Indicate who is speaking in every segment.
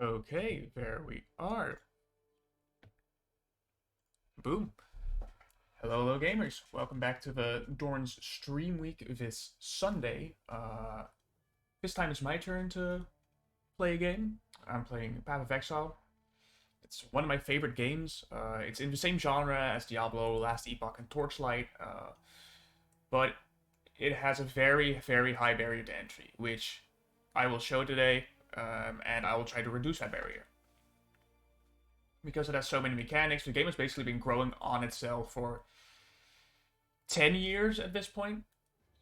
Speaker 1: Okay, there we are. Boom. Hello, gamers. Welcome back to the Dorn's stream week this Sunday. This time it's my turn to play a game. I'm playing Path of Exile. It's one of my favorite games. It's in the same genre as Diablo, Last Epoch, and Torchlight, but it has a very, very high barrier to entry, which I will show today, and I will try to reduce that barrier. Because it has so many mechanics, the game has basically been growing on itself for 10 years at this point,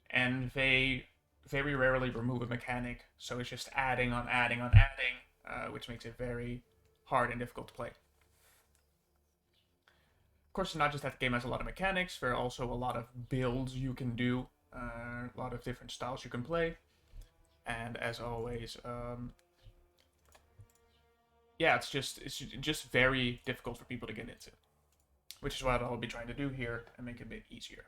Speaker 1: and they very rarely remove a mechanic, so it's just adding on adding on adding, which makes it very hard and difficult to play. Of course, it's not just that the game has a lot of mechanics, there are also a lot of builds you can do, a lot of different styles you can play, and as always, yeah, it's just very difficult for people to get into, which is what I'll be trying to do here and make it a bit easier.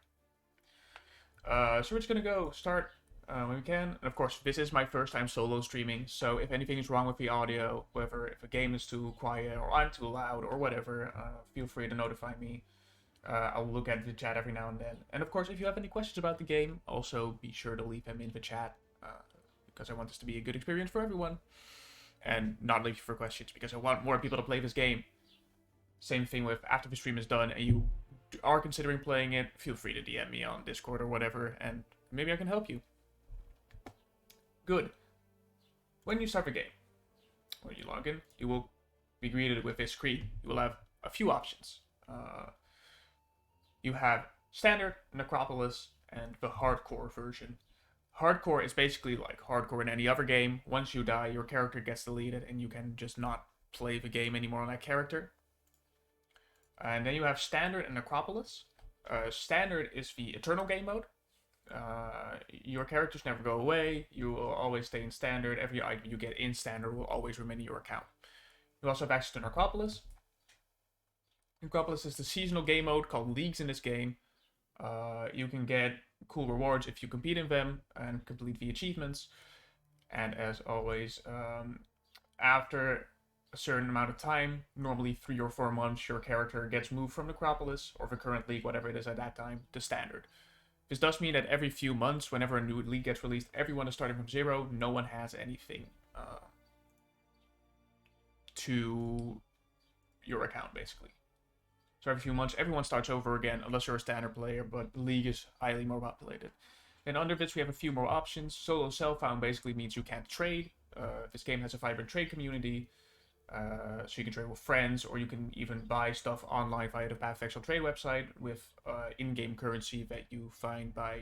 Speaker 1: So we're just gonna go start when we can. And of course, this is my first time solo streaming, so if anything is wrong with the audio, whether if a game is too quiet or I'm too loud or whatever, feel free to notify me. I'll look at the chat every now and then. And of course, if you have any questions about the game, also be sure to leave them in the chat, because I want this to be a good experience for everyone. And not leave you for questions, because I want more people to play this game. Same thing with after the stream is done and you are considering playing it, feel free to DM me on Discord or whatever, and maybe I can help you. Good. When you start the game, when you log in, you will be greeted with this screen. You will have a few options. You have Standard, Necropolis, and the Hardcore version. Hardcore is basically like hardcore in any other game. Once you die, your character gets deleted and you can just not play the game anymore on that character. And then you have Standard and Necropolis. Standard is the eternal game mode. Your characters never go away. You will always stay in Standard. Every item you get in Standard will always remain in your account. You also have access to Necropolis. Necropolis is the seasonal game mode called Leagues in this game. You can get cool rewards if you compete in them and complete the achievements. And as always, after a certain amount of time, normally 3 or 4 months, your character gets moved from Necropolis, or the current league, whatever it is at that time, to Standard. This does mean that every few months, whenever a new league gets released, everyone is starting from zero. No one has anything to your account, basically. So every few months, everyone starts over again, unless you're a Standard player, but the league is highly more populated. And under this, we have a few more options. Solo self-found basically means you can't trade. This game has a vibrant trade community, so you can trade with friends, or you can even buy stuff online via the Path of Exile trade website with in-game currency that you find by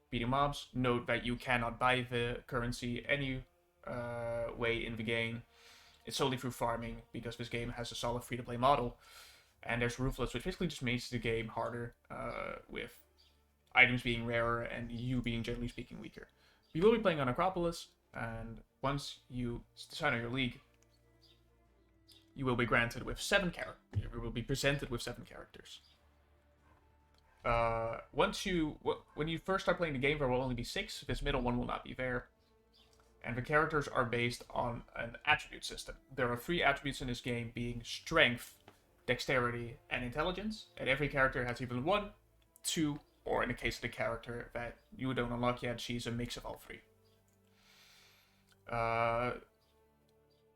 Speaker 1: beating mobs. Note that you cannot buy the currency any way in the game. It's solely through farming, because this game has a solid free-to-play model. And there's Ruthless, which basically just makes the game harder, with items being rarer and you being, generally speaking, weaker. We will be playing on Necropolis, and once you sign on your league, you will be granted with 7 characters. You will be presented with 7 characters. When you first start playing the game, there will only be 6. This middle one will not be there. And the characters are based on an attribute system. There are 3 attributes in this game, being Strength, Dexterity, and Intelligence, and every character has either 1, 2, or in the case of the character that you don't unlock yet, she's a mix of all 3.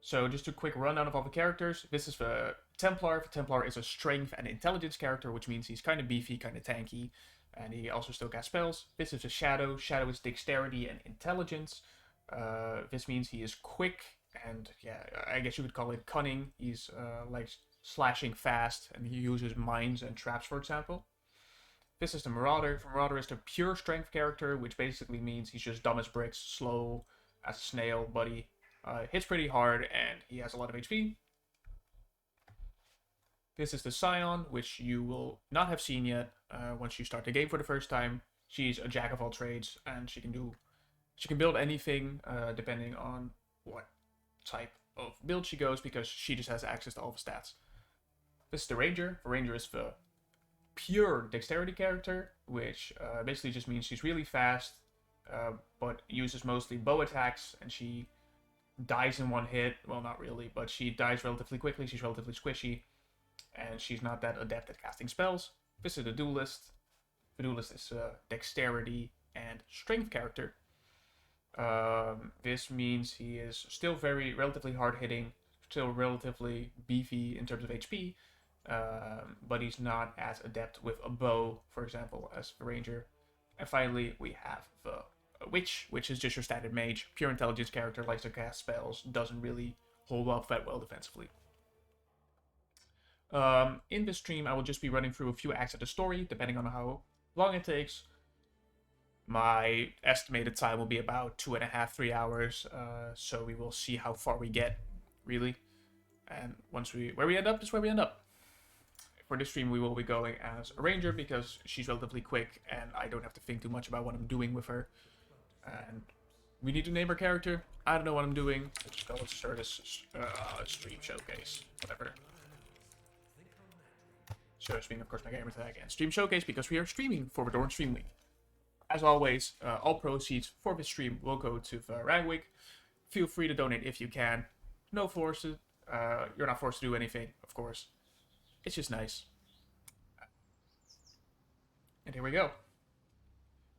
Speaker 1: So just a quick rundown of all the characters. This is the Templar. The Templar is a Strength and Intelligence character, which means he's kind of beefy, kind of tanky, and he also still casts spells. This is a Shadow. Shadow is Dexterity and Intelligence. This means he is quick, and yeah, I guess you could call it cunning. He's like slashing fast, and he uses mines and traps, for example. This is the Marauder. The Marauder is the pure strength character, which basically means he's just dumb as bricks, slow as a snail, but he hits pretty hard, and he has a lot of HP. This is the Scion, which you will not have seen yet once you start the game for the first time. She's a jack of all trades, and she can build anything depending on what type of build she goes, because she just has access to all the stats. This is the Ranger. The Ranger is the pure dexterity character, which basically just means she's really fast, but uses mostly bow attacks, and she dies in one hit. Well, not really, but she dies relatively quickly. She's relatively squishy, and she's not that adept at casting spells. This is the duelist. The duelist is a dexterity and strength character. This means he is still relatively hard hitting, still relatively beefy in terms of HP, but he's not as adept with a bow, for example, as a ranger. And finally, we have the witch, which is just your standard mage, pure intelligence character, likes to cast spells, doesn't really hold up that well defensively. In this stream, I will just be running through a few acts of the story, depending on how long it takes. My estimated time will be about 2.5, 3 hours, so we will see how far we get, really. And where we end up is where we end up. For this stream, we will be going as a ranger because she's relatively quick and I don't have to think too much about what I'm doing with her. And we need to name her character. I don't know what I'm doing. Let's start this stream showcase, whatever. So stream, of course, my gamer tag, and stream showcase because we are streaming for the Dorn Stream Week. As always, all proceeds for this stream will go to the Rag Week. Feel free to donate if you can. No forces. You're not forced to do anything, of course. It's just nice. And here we go.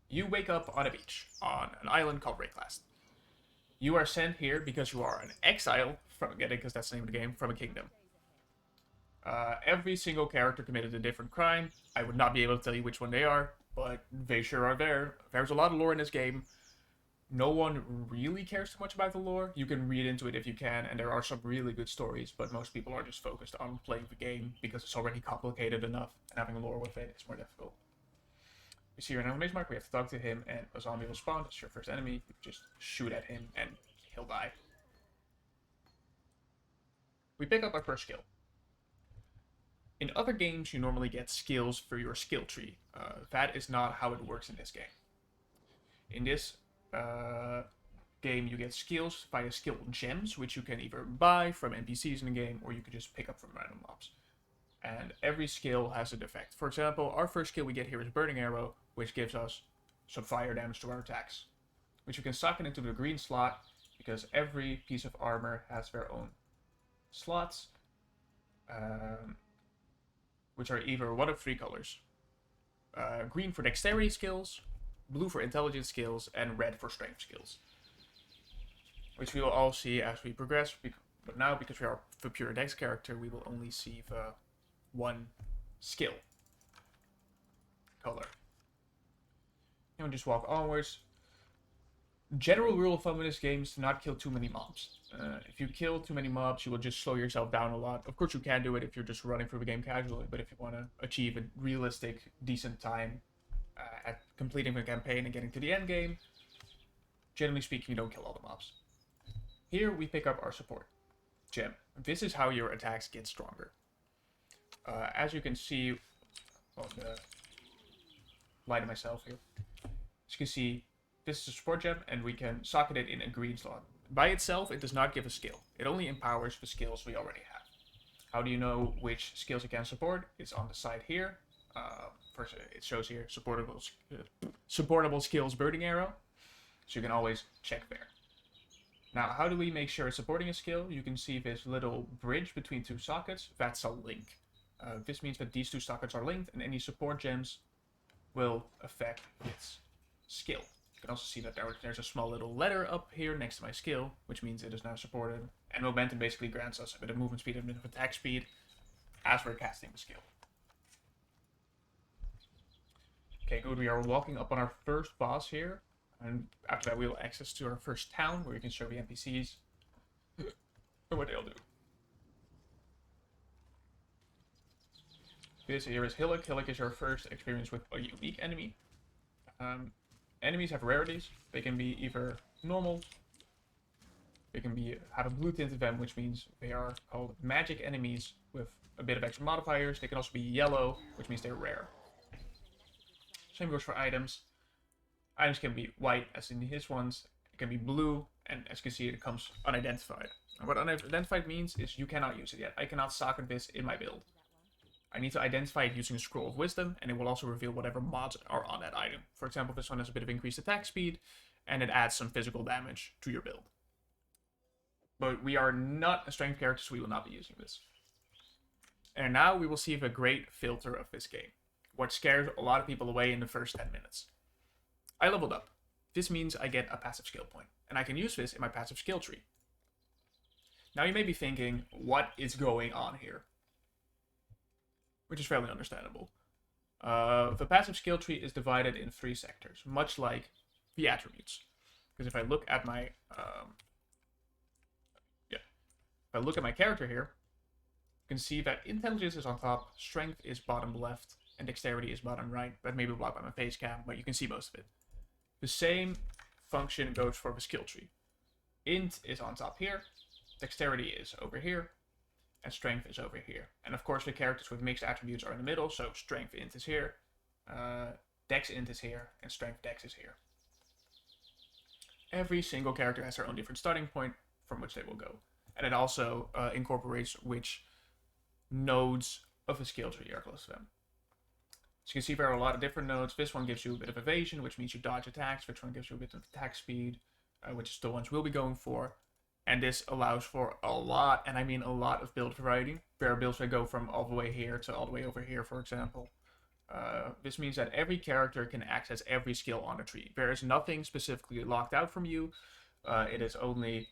Speaker 1: You wake up on a beach on an island called Rayclast. You are sent here because you are an exile from, because that's the name of the game, from a kingdom. Every single character committed a different crime. I would not be able to tell you which one they are, but they sure are there. There's a lot of lore in this game. No one really cares too much about the lore. You can read into it if you can, and there are some really good stories, but most people are just focused on playing the game because it's already complicated enough, and having a lore with it is more difficult. You see your animation mark, we have to talk to him, and a zombie will spawn. That's your first enemy. You just shoot at him, and he'll die. We pick up our first skill. In other games, you normally get skills for your skill tree. That is not how it works in this game. In this game, you get skills via skill gems, which you can either buy from NPCs in the game, or you can just pick up from random mobs. And every skill has an effect. For example, our first skill we get here is Burning Arrow, which gives us some fire damage to our attacks, which you can socket into the green slot, because every piece of armor has their own slots, which are either one of 3 colors. Green for dexterity skills, blue for intelligence skills, and red for strength skills. Which we will all see as we progress, but now because we are the pure dex character, we will only see the one skill color. And we just walk onwards. General rule of thumb in this game is to not kill too many mobs. If you kill too many mobs, you will just slow yourself down a lot. Of course, you can do it if you're just running through the game casually, but if you want to achieve a realistic, decent time at completing the campaign and getting to the end game, generally speaking, you don't kill all the mobs. Here, we pick up our support gem. This is how your attacks get stronger. As you can see, on the light of myself here, as you can see, this is a support gem, and we can socket it in a green slot. By itself, it does not give a skill. It only empowers the skills we already have. How do you know which skills it can support? It's on the side here. First, it shows here supportable skills Burning Arrow, so you can always check there. Now, how do we make sure it's supporting a skill? You can see this little bridge between 2 sockets. That's a link. This means that these 2 sockets are linked, and any support gems will affect its skill. You can also see that there's a small little letter up here next to my skill, which means it is now supported. And momentum basically grants us a bit of movement speed and a bit of attack speed as we're casting the skill. Okay, good. We are walking up on our first boss here. And after that, we will access to our first town, where we can show the NPCs and what they'll do. This here is Hillock. Hillock is your first experience with a unique enemy. Enemies have rarities. They can be either normal, they can have a blue tint to them, which means they are called magic enemies with a bit of extra modifiers. They can also be yellow, which means they're rare. Same goes for items. Items can be white, as in his ones. It can be blue, and as you can see, it comes unidentified. And what unidentified means is you cannot use it yet. I cannot socket this in my build. I need to identify it using a Scroll of Wisdom, and it will also reveal whatever mods are on that item. For example, this one has a bit of increased attack speed, and it adds some physical damage to your build. But we are not a strength character, so we will not be using this. And now we will see a great filter of this game, what scares a lot of people away in the first 10 minutes. I leveled up. This means I get a passive skill point, and I can use this in my passive skill tree. Now you may be thinking, what is going on here? Which is fairly understandable. The passive skill tree is divided in 3 sectors, much like the attributes. Because if I look at my character here, you can see that intelligence is on top, strength is bottom left, and dexterity is bottom right. That may be blocked by my face cam, but you can see most of it. The same function goes for the skill tree. Int is on top here, dexterity is over here, and strength is over here. And of course the characters with mixed attributes are in the middle, so strength int is here, dex int is here, and strength dex is here. Every single character has their own different starting point from which they will go. And it also incorporates which nodes of the skill tree are close to them. So you can see there are a lot of different nodes. This one gives you a bit of evasion, which means you dodge attacks. Which one gives you a bit of attack speed, which is the ones we'll be going for. And this allows for a lot, and I mean a lot, of build variety. There are builds that go from all the way here to all the way over here, for example. This means that every character can access every skill on the tree. There is nothing specifically locked out from you. It is only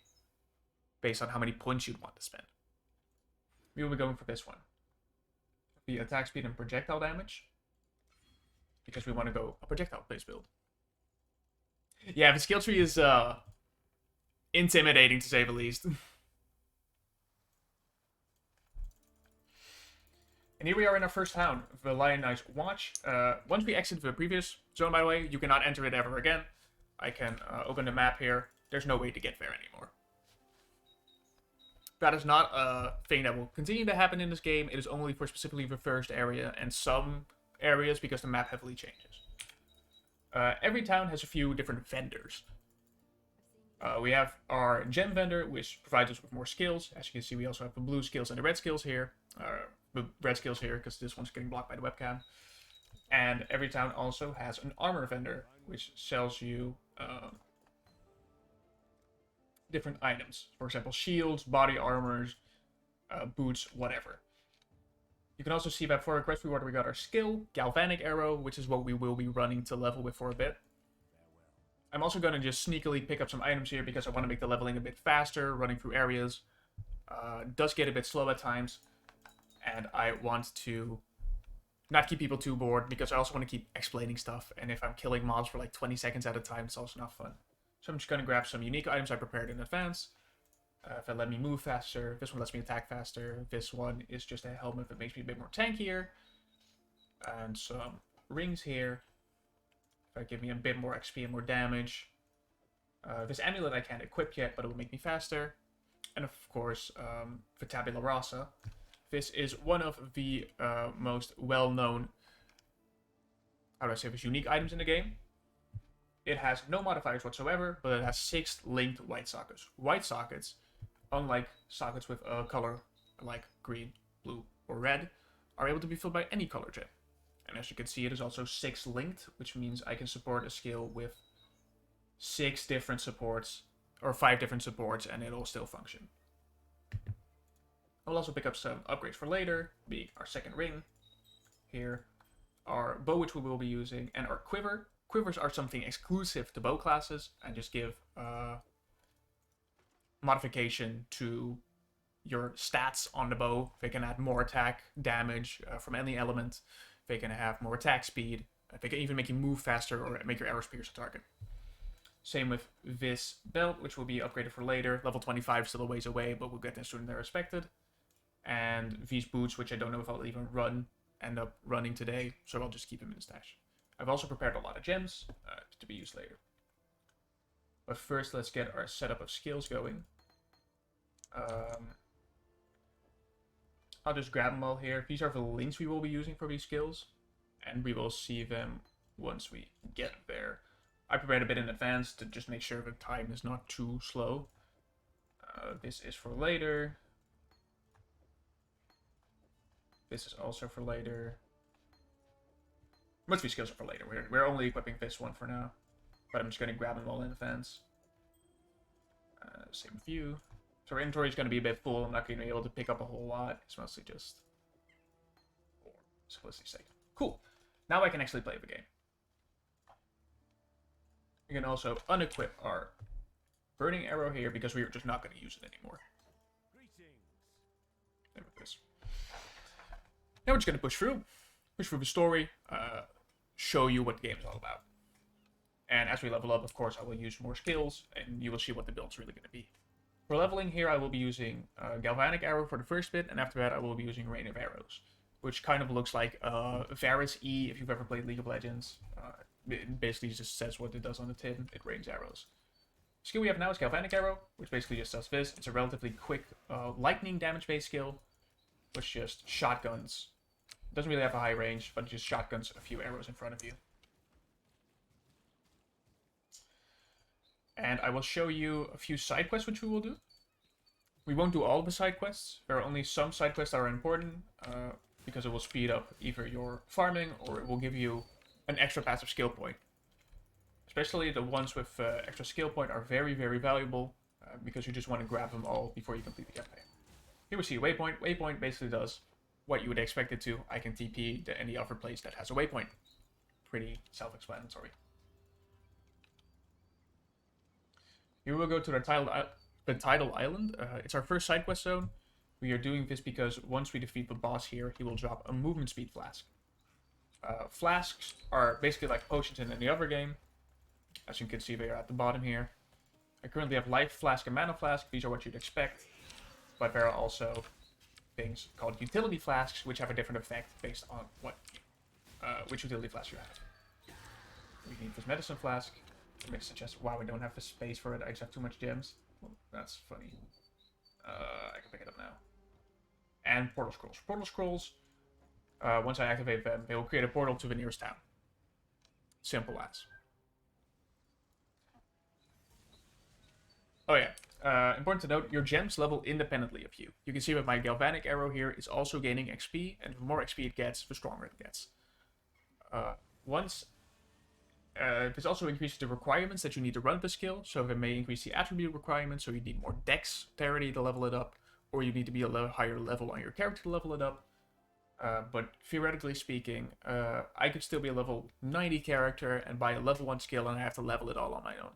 Speaker 1: based on how many points you'd want to spend. We will be going for this one. The attack speed and projectile damage. Because we want to go a projectile-based build. Yeah, the skill tree is intimidating, to say the least. And here we are in our first town, the Lion Knight's Watch. Once we exit the previous zone, by the way, you cannot enter it ever again. I can open the map here. There's no way to get there anymore. That is not a thing that will continue to happen in this game. It is only for specifically the first area and some areas because the map heavily changes. Every town has a few different vendors. We have our gem vendor, which provides us with more skills. As you can see, we also have the blue skills and the red skills here. The red skills here, because this one's getting blocked by the webcam. And every town also has an armor vendor, which sells you different items. For example, shields, body armors, boots, whatever. You can also see that for our quest reward we got our skill, Galvanic Arrow, which is what we will be running to level with for a bit. I'm also going to just sneakily pick up some items here because I want to make the leveling a bit faster, running through areas. Does get a bit slow at times, and I want to not keep people too bored because I also want to keep explaining stuff, and if I'm killing mobs for like 20 seconds at a time, it's also not fun. So I'm just going to grab some unique items I prepared in advance. That let me move faster. This one lets me attack faster. This one is just a helmet that makes me a bit more tankier. And some rings here. That give me a bit more XP and more damage. This amulet I can't equip yet, but it will make me faster. And of course, the Tabula Rasa. This is one of the most well-known, how do I say this, unique items in the game. It has no modifiers whatsoever, but it has 6 linked white sockets. White sockets, unlike sockets with a color like green, blue, or red, are able to be filled by any color gem. And as you can see, it is also 6 linked, which means I can support a skill with 6 different supports, or 5 different supports, and it'll still function. I'll also pick up some upgrades for later, being our second ring here, our bow, which we will be using, and our quiver. Quivers are something exclusive to bow classes and just give modification to your stats on the bow. They can add more attack, damage from any element. They can have more attack speed. They can even make you move faster or make your arrows pierce a target. Same with this belt, which will be upgraded for later. Level 25 is still a ways away, but we'll get there sooner than expected. And these boots, which I don't know if I'll even end up running today, so I'll just keep them in the stash. I've also prepared a lot of gems to be used later. But first, let's get our setup of skills going. I'll just grab them all here. These are the links we will be using for these skills, and we will see them once we get there. I prepared a bit in advance to just make sure the time is not too slow. This is for later. This is also for later. Most of these skills are for later. We're only equipping this one for now. But I'm just going to grab them all in advance. Same with you. So our inventory is going to be a bit full. I'm not going to be able to pick up a whole lot. It's mostly just for simplicity's sake. Cool. Now I can actually play the game. We can also unequip our burning arrow here because we are just not going to use it anymore. There with this. Now we're just going to push through the story, show you what the game is all about. And as we level up, of course, I will use more skills, and you will see what the build's really going to be. For leveling here, I will be using Galvanic Arrow for the first bit, and after that I will be using Rain of Arrows, which kind of looks like Varus E if you've ever played League of Legends. It basically just says what it does on the tin. It rains arrows. The skill we have now is Galvanic Arrow, which basically just does this. It's a relatively quick lightning damage-based skill, which just shotguns. It doesn't really have a high range, but it just shotguns a few arrows in front of you. And I will show you a few side quests which we will do. We won't do all of the side quests. There are only some side quests that are important, because it will speed up either your farming or it will give you an extra passive skill point. Especially the ones with extra skill point are very, very valuable, because you just want to grab them all before you complete the campaign. Here we see a waypoint. Waypoint basically does what you would expect it to. I can TP to any other place that has a waypoint. Pretty self-explanatory. Here we'll go to the tidal island. It's our first side quest zone. We are doing this because once we defeat the boss here, he will drop a movement speed flask. Flasks are basically like potions in any other game. As you can see, they are at the bottom here. I currently have Life Flask and Mana Flask. These are what you'd expect. But there are also things called Utility Flasks, which have a different effect based on which Utility Flask you have. We need this Medicine Flask. It may suggest, wow, we don't have the space for it. I just have too much gems. Well, that's funny. I can pick it up now. And Portal Scrolls. Portal Scrolls, once I activate them, they will create a portal to the nearest town. Simple as. Oh yeah, important to note, your gems level independently of you. You can see that my Galvanic Arrow here is also gaining XP, and the more XP it gets, the stronger it gets. This also increases the requirements that you need to run the skill, so it may increase the attribute requirements, so you need more dexterity to level it up, or you need to be a higher level on your character to level it up. But theoretically speaking, I could still be a level 90 character and buy a level 1 skill, and I have to level it all on my own.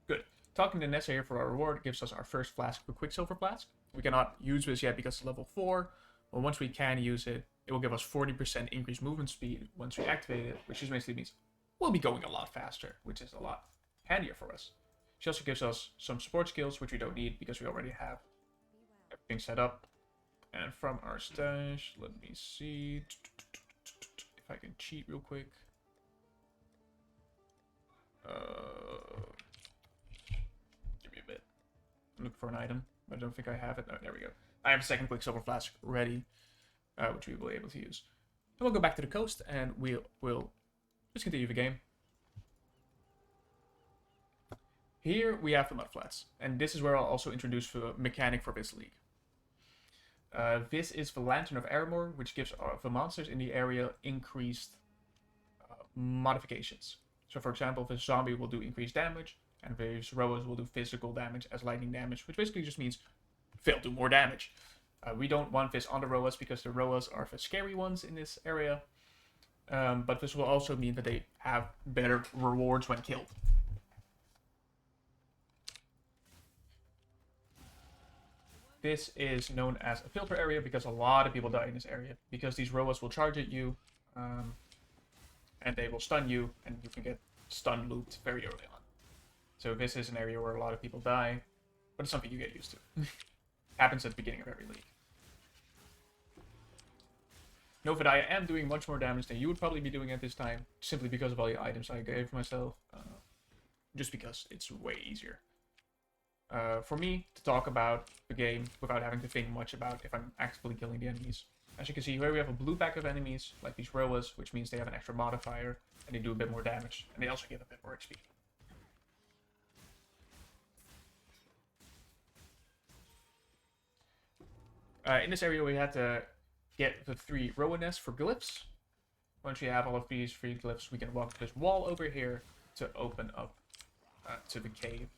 Speaker 1: Good. Talking to Nessa here for our reward gives us our first flask, the Quicksilver Flask. We cannot use this yet because it's level 4, but once we can use it, it will give us 40% increased movement speed once we activate it, which just basically means we'll be going a lot faster, which is a lot handier for us. She also gives us some support skills, which we don't need because we already have everything set up. And from our stash, let me see if I can cheat real quick. Give me a bit. I'm looking for an item, but I don't think I have it. Oh, there we go. I have a second Quicksilver Flask ready, which we will be able to use. And we'll go back to the coast, and we'll just continue the game. Here we have the Mudflats, and this is where I'll also introduce the mechanic for this league. This is the Lantern of Armor, which gives the monsters in the area increased modifications. So for example, the zombie will do increased damage, and the Roas will do physical damage as lightning damage, which basically just means they'll do more damage. We don't want this on the Roas because the Roas are the scary ones in this area, but this will also mean that they have better rewards when killed. This is known as a filter area because a lot of people die in this area. Because these Roas will charge at you, and they will stun you, and you can get stun looped very early on. So this is an area where a lot of people die, but it's something you get used to. Happens at the beginning of every league. Note that I am doing much more damage than you would probably be doing at this time, simply because of all the items I gave myself. Just because it's way easier. For me to talk about the game without having to think much about if I'm actively killing the enemies. As you can see here, we have a blue pack of enemies, like these Roas, which means they have an extra modifier, and they do a bit more damage, and they also give a bit more XP. In this area, we had to get the 3 Roa nests for glyphs. Once we have all of these 3 glyphs, we can walk this wall over here to open up to the cave.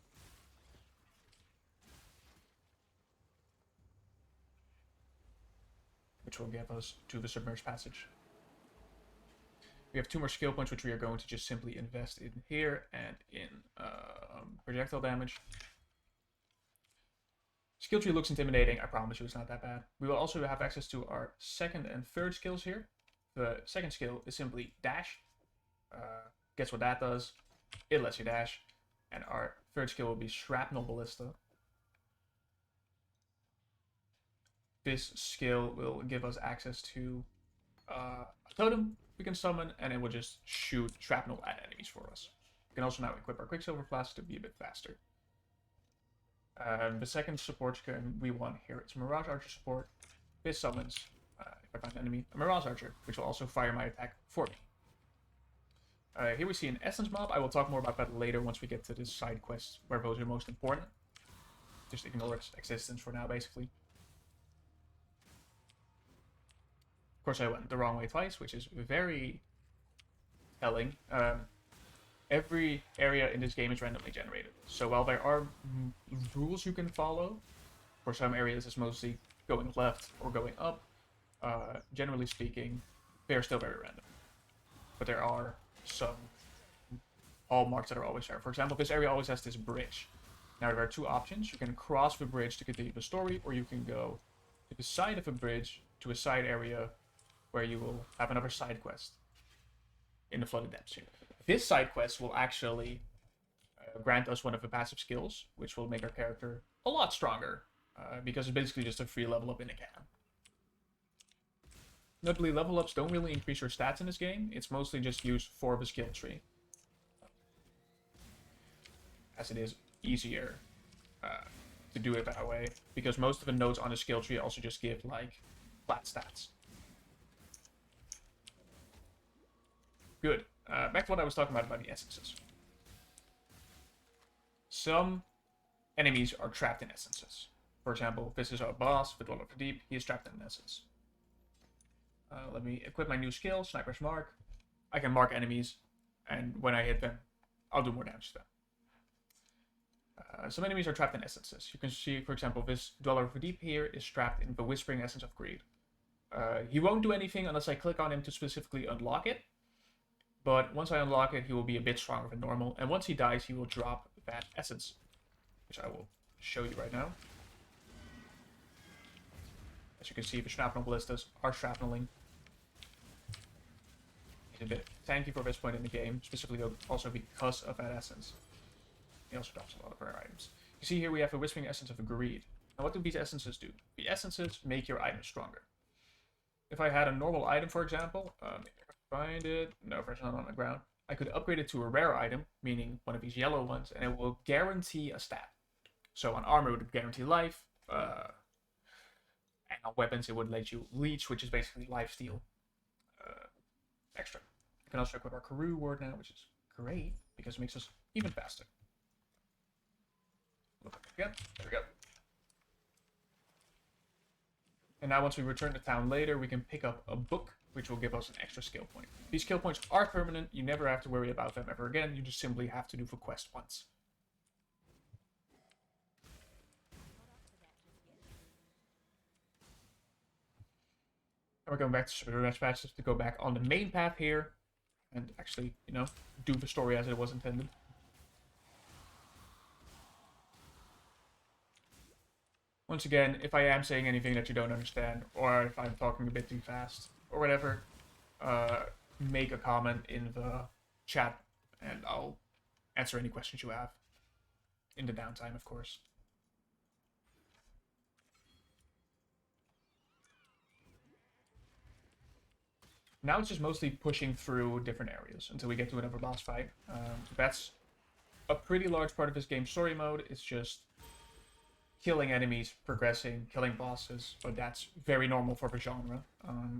Speaker 1: which will give us to the submerged passage. We have 2 more skill points, which we are going to just simply invest in here and in projectile damage. Skill tree looks intimidating. I promise you it's not that bad. We will also have access to our 2nd and 3rd skills here. The 2nd skill is simply dash. Guess what that does? It lets you dash. And our 3rd skill will be shrapnel ballista. This skill will give us access to a totem we can summon, and it will just shoot shrapnel at enemies for us. We can also now equip our Quicksilver Flask to be a bit faster. The 2nd support we want here is Mirage Archer support. This summons, if I find an enemy, a Mirage Archer, which will also fire my attack for me. Here we see an Essence mob. I will talk more about that later once we get to the side quests where those are most important. Just ignore its existence for now, basically. Of course, I went the wrong way twice, which is very telling. Every area in this game is randomly generated. So while there are rules you can follow, for some areas it's mostly going left or going up, generally speaking, they're still very random. But there are some hallmarks that are always there. For example, this area always has this bridge. Now there are 2 options. You can cross the bridge to continue the story, or you can go to the side of a bridge to a side area where you will have another side quest in the Flooded Depths here. This side quest will actually grant us one of the passive skills, which will make our character a lot stronger, because it's basically just a free level up in a can. Notably, level ups don't really increase your stats in this game. It's mostly just used for the skill tree, as it is easier to do it that way, because most of the nodes on the skill tree also just give like flat stats. Good. Back to what I was talking about the essences. Some enemies are trapped in essences. For example, this is our boss, the Dweller of the Deep. He is trapped in an essence. Let me equip my new skill, Sniper's Mark. I can mark enemies, and when I hit them, I'll do more damage to them. Some enemies are trapped in essences. You can see, for example, this Dweller of the Deep here is trapped in the Whispering Essence of Greed. He won't do anything unless I click on him to specifically unlock it. But once I unlock it, he will be a bit stronger than normal. And once he dies, he will drop that essence, which I will show you right now. As you can see, the shrapnel ballistas are shrapneling. He's a bit tanky for this point in the game, specifically also because of that essence. He also drops a lot of rare items. You see here we have a Whispering Essence of Greed. Now what do these essences do? The essences make your item stronger. If I had a normal item, for example, find it. No, there's none on the ground. I could upgrade it to a rare item, meaning one of these yellow ones, and it will guarantee a stat. So on armor, it would guarantee life. And on weapons, it would let you leech, which is basically lifesteal extra. You can also equip our Karoo word now, which is great because it makes us even faster. Look again. There we go. And now once we return to town later, we can pick up a book, which will give us an extra skill point. These skill points are permanent. You never have to worry about them ever again. You just simply have to do the quest once. And we're going back to the rest patches to go back on the main path here and actually, you know, do the story as it was intended. Once again, if I am saying anything that you don't understand, or if I'm talking a bit too fast, or whatever, make a comment in the chat, and I'll answer any questions you have. In the downtime, of course. Now it's just mostly pushing through different areas until we get to another boss fight. That's a pretty large part of this game's story mode. It's just killing enemies, progressing, killing bosses, but that's very normal for the genre.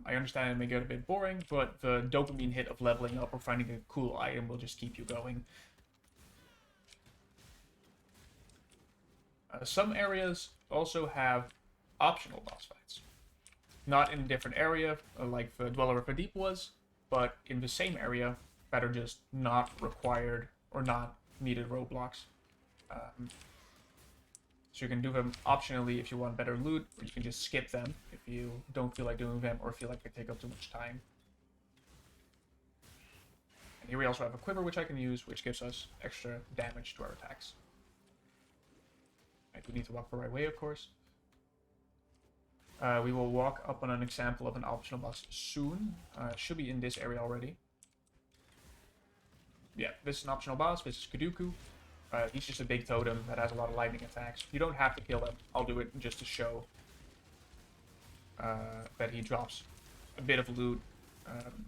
Speaker 1: I understand it may get a bit boring, but the dopamine hit of leveling up or finding a cool item will just keep you going. Some areas also have optional boss fights. Not in a different area, like the Dweller of the Deep was, but in the same area that are just not required or not needed roadblocks. So you can do them optionally if you want better loot, or you can just skip them if you don't feel like doing them or feel like they take up too much time. And here we also have a quiver which I can use, which gives us extra damage to our attacks. I do need to walk the right way, of course. We will walk up on an example of an optional boss soon. Should be in this area already. Yeah, this is an optional boss. This is Kaduku. He's just a big totem that has a lot of lightning attacks. You don't have to kill him. I'll do it just to show that he drops a bit of loot.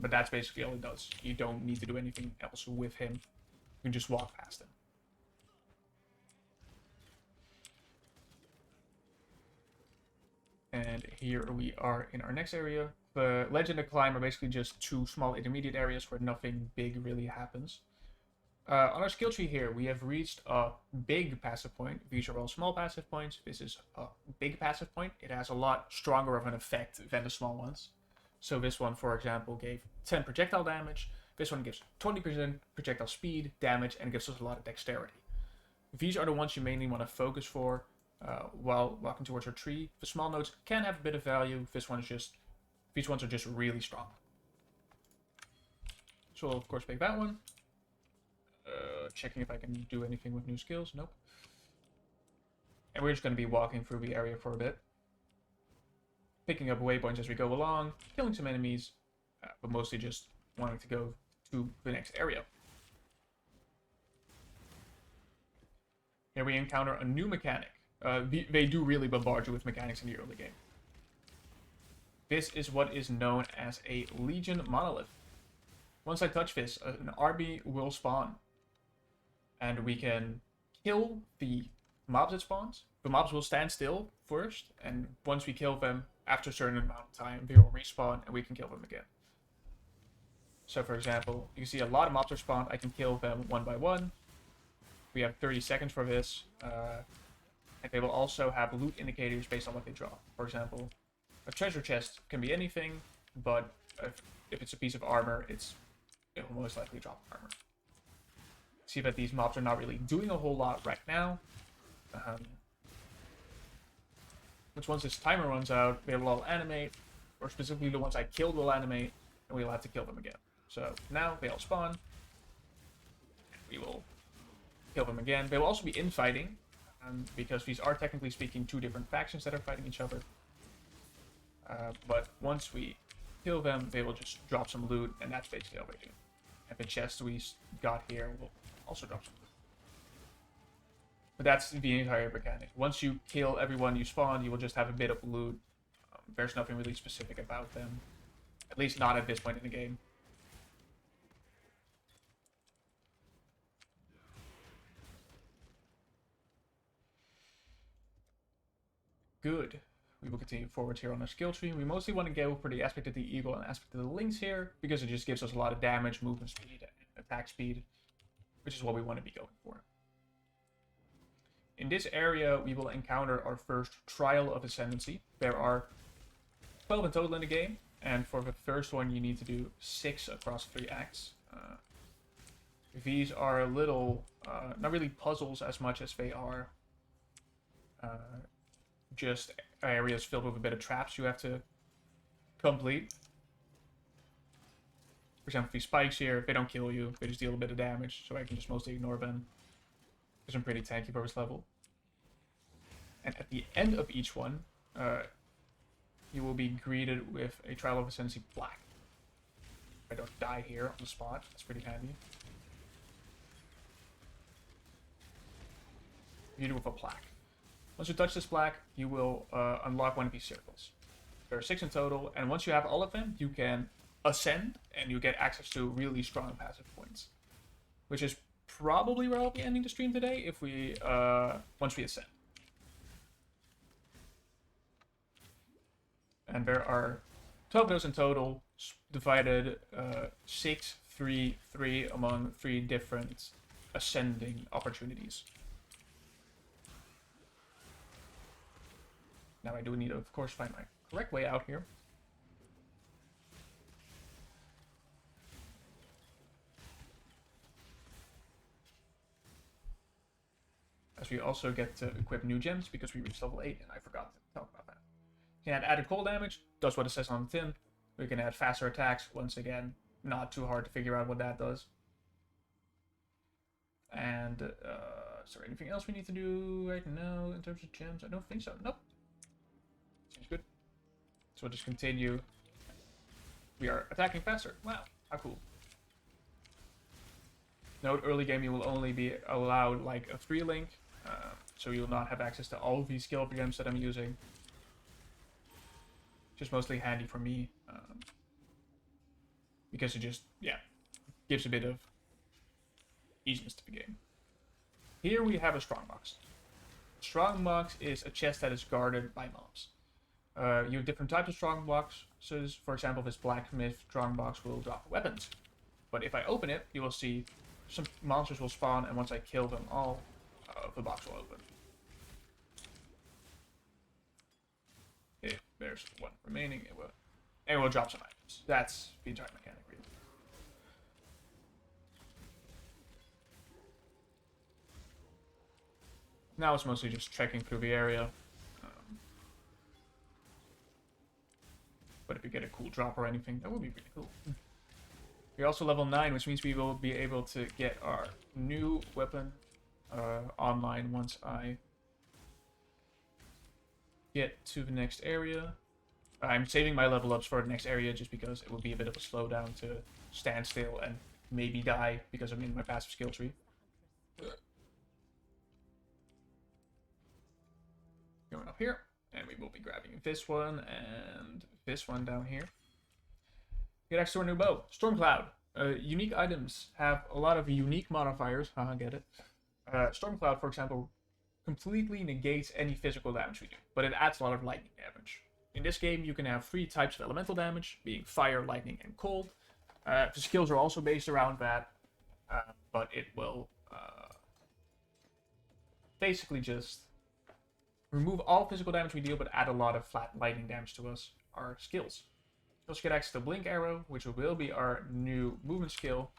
Speaker 1: But that's basically all he does. You don't need to do anything else with him. You can just walk past him. And here we are in our next area. The Legend and Climb are basically just two small intermediate areas where nothing big really happens. On our skill tree here, we have reached a big passive point. These are all small passive points. This is a big passive point. It has a lot stronger of an effect than the small ones. So this one, for example, gave 10 projectile damage. This one gives 20% projectile speed, damage, and gives us a lot of dexterity. These are the ones you mainly want to focus for while walking towards your tree. The small nodes can have a bit of value. These ones are just really strong. So we'll of course pick that one. Checking if I can do anything with new skills. Nope. And we're just going to be walking through the area for a bit. Picking up waypoints as we go along, killing some enemies, but mostly just wanting to go to the next area. Here we encounter a new mechanic. They do really bombard you with mechanics in the early game. This is what is known as a Legion Monolith. Once I touch this, an army will spawn. And we can kill the mobs it spawns. The mobs will stand still first, and once we kill them, after a certain amount of time, they will respawn and we can kill them again. So for example, you can see a lot of mobs are spawned. I can kill them one by one. We have 30 seconds for this. And they will also have loot indicators based on what they drop. For example, a treasure chest can be anything, but if it's a piece of armor, it will most likely drop armor. See that these mobs are not really doing a whole lot right now. Which once this timer runs out, they will all animate, or specifically the ones I killed will animate, and we'll have to kill them again. So now they all spawn. We will kill them again. They will also be infighting, because these are technically speaking two different factions that are fighting each other. But once we kill them, they will just drop some loot, and that's basically all they do. And the chest we got here will also drop some loot. But that's the entire mechanic. Once you kill everyone you spawn, you will just have a bit of loot. There's nothing really specific about them. At least not at this point in the game. Good. We will continue forward here on our skill tree. We mostly want to go for the aspect of the eagle and aspect of the lynx here, because it just gives us a lot of damage, movement speed, and attack speed, which is what we want to be going for. In this area, we will encounter our first Trial of Ascendancy. There are 12 in total in the game, and for the first one, you need to do 6 across 3 acts. These are little, not really puzzles as much as they are just areas filled with a bit of traps you have to complete. For example, these spikes here, they don't kill you, they just deal a bit of damage, so I can just mostly ignore them. Because I'm pretty tanky for this level. And at the end of each one, you will be greeted with a Trial of Ascendancy plaque. If I don't die here on the spot, that's pretty handy. Greeted with a plaque. Once you touch this plaque, you will unlock one of these circles. There are 6 in total, and once you have all of them, you can ascend, and you get access to really strong passive points. Which is probably where I'll be ending the stream today, if we once we ascend. And there are 12 of those in total, divided 6, 3, 3 among 3 different ascending opportunities. Now I do need to, of course, find my correct way out here. as we also get to equip new gems because we reached level 8 and I forgot to talk about that. We can add added cold damage, does what it says on the tin. We can add faster attacks, once again, not too hard to figure out what that does. And is there anything else we need to do right now in terms of gems? I don't think so. Nope. Seems good. So we'll just continue. We are attacking faster. Wow, how cool. Note, early game you will only be allowed like a 3-link, so you will not have access to all of these skill gems that I'm using. Just mostly handy for me, because it just, yeah, gives a bit of easiness to the game. Here we have a strongbox. Strongbox is a chest that is guarded by mobs. You have different types of strongboxes. For example, this blacksmith strongbox will drop weapons. But if I open it, you will see some monsters will spawn, and once I kill them all, the box will open. If there's one remaining, it will drop some items. That's the entire mechanic, really. Now it's mostly just trekking through the area. But if you get a cool drop or anything, that would be really cool. We're also level 9, which means we will be able to get our new weapon online once I get to the next area. I'm saving my level ups for the next area just because it will be a bit of a slowdown to stand still and maybe die because I'm in my passive skill tree. Going up here, and we will be grabbing this one and this one down here. Get access to our new bow, Stormcloud. Unique items have a lot of unique modifiers. Haha, get it. Stormcloud, for example, completely negates any physical damage we do, but it adds a lot of lightning damage. In this game, you can have 3 types of elemental damage, being fire, lightning, and cold. The skills are also based around that, but it will basically just remove all physical damage we deal, but add a lot of flat lightning damage to our skills. You also get access to Blink Arrow, which will be our new movement skill.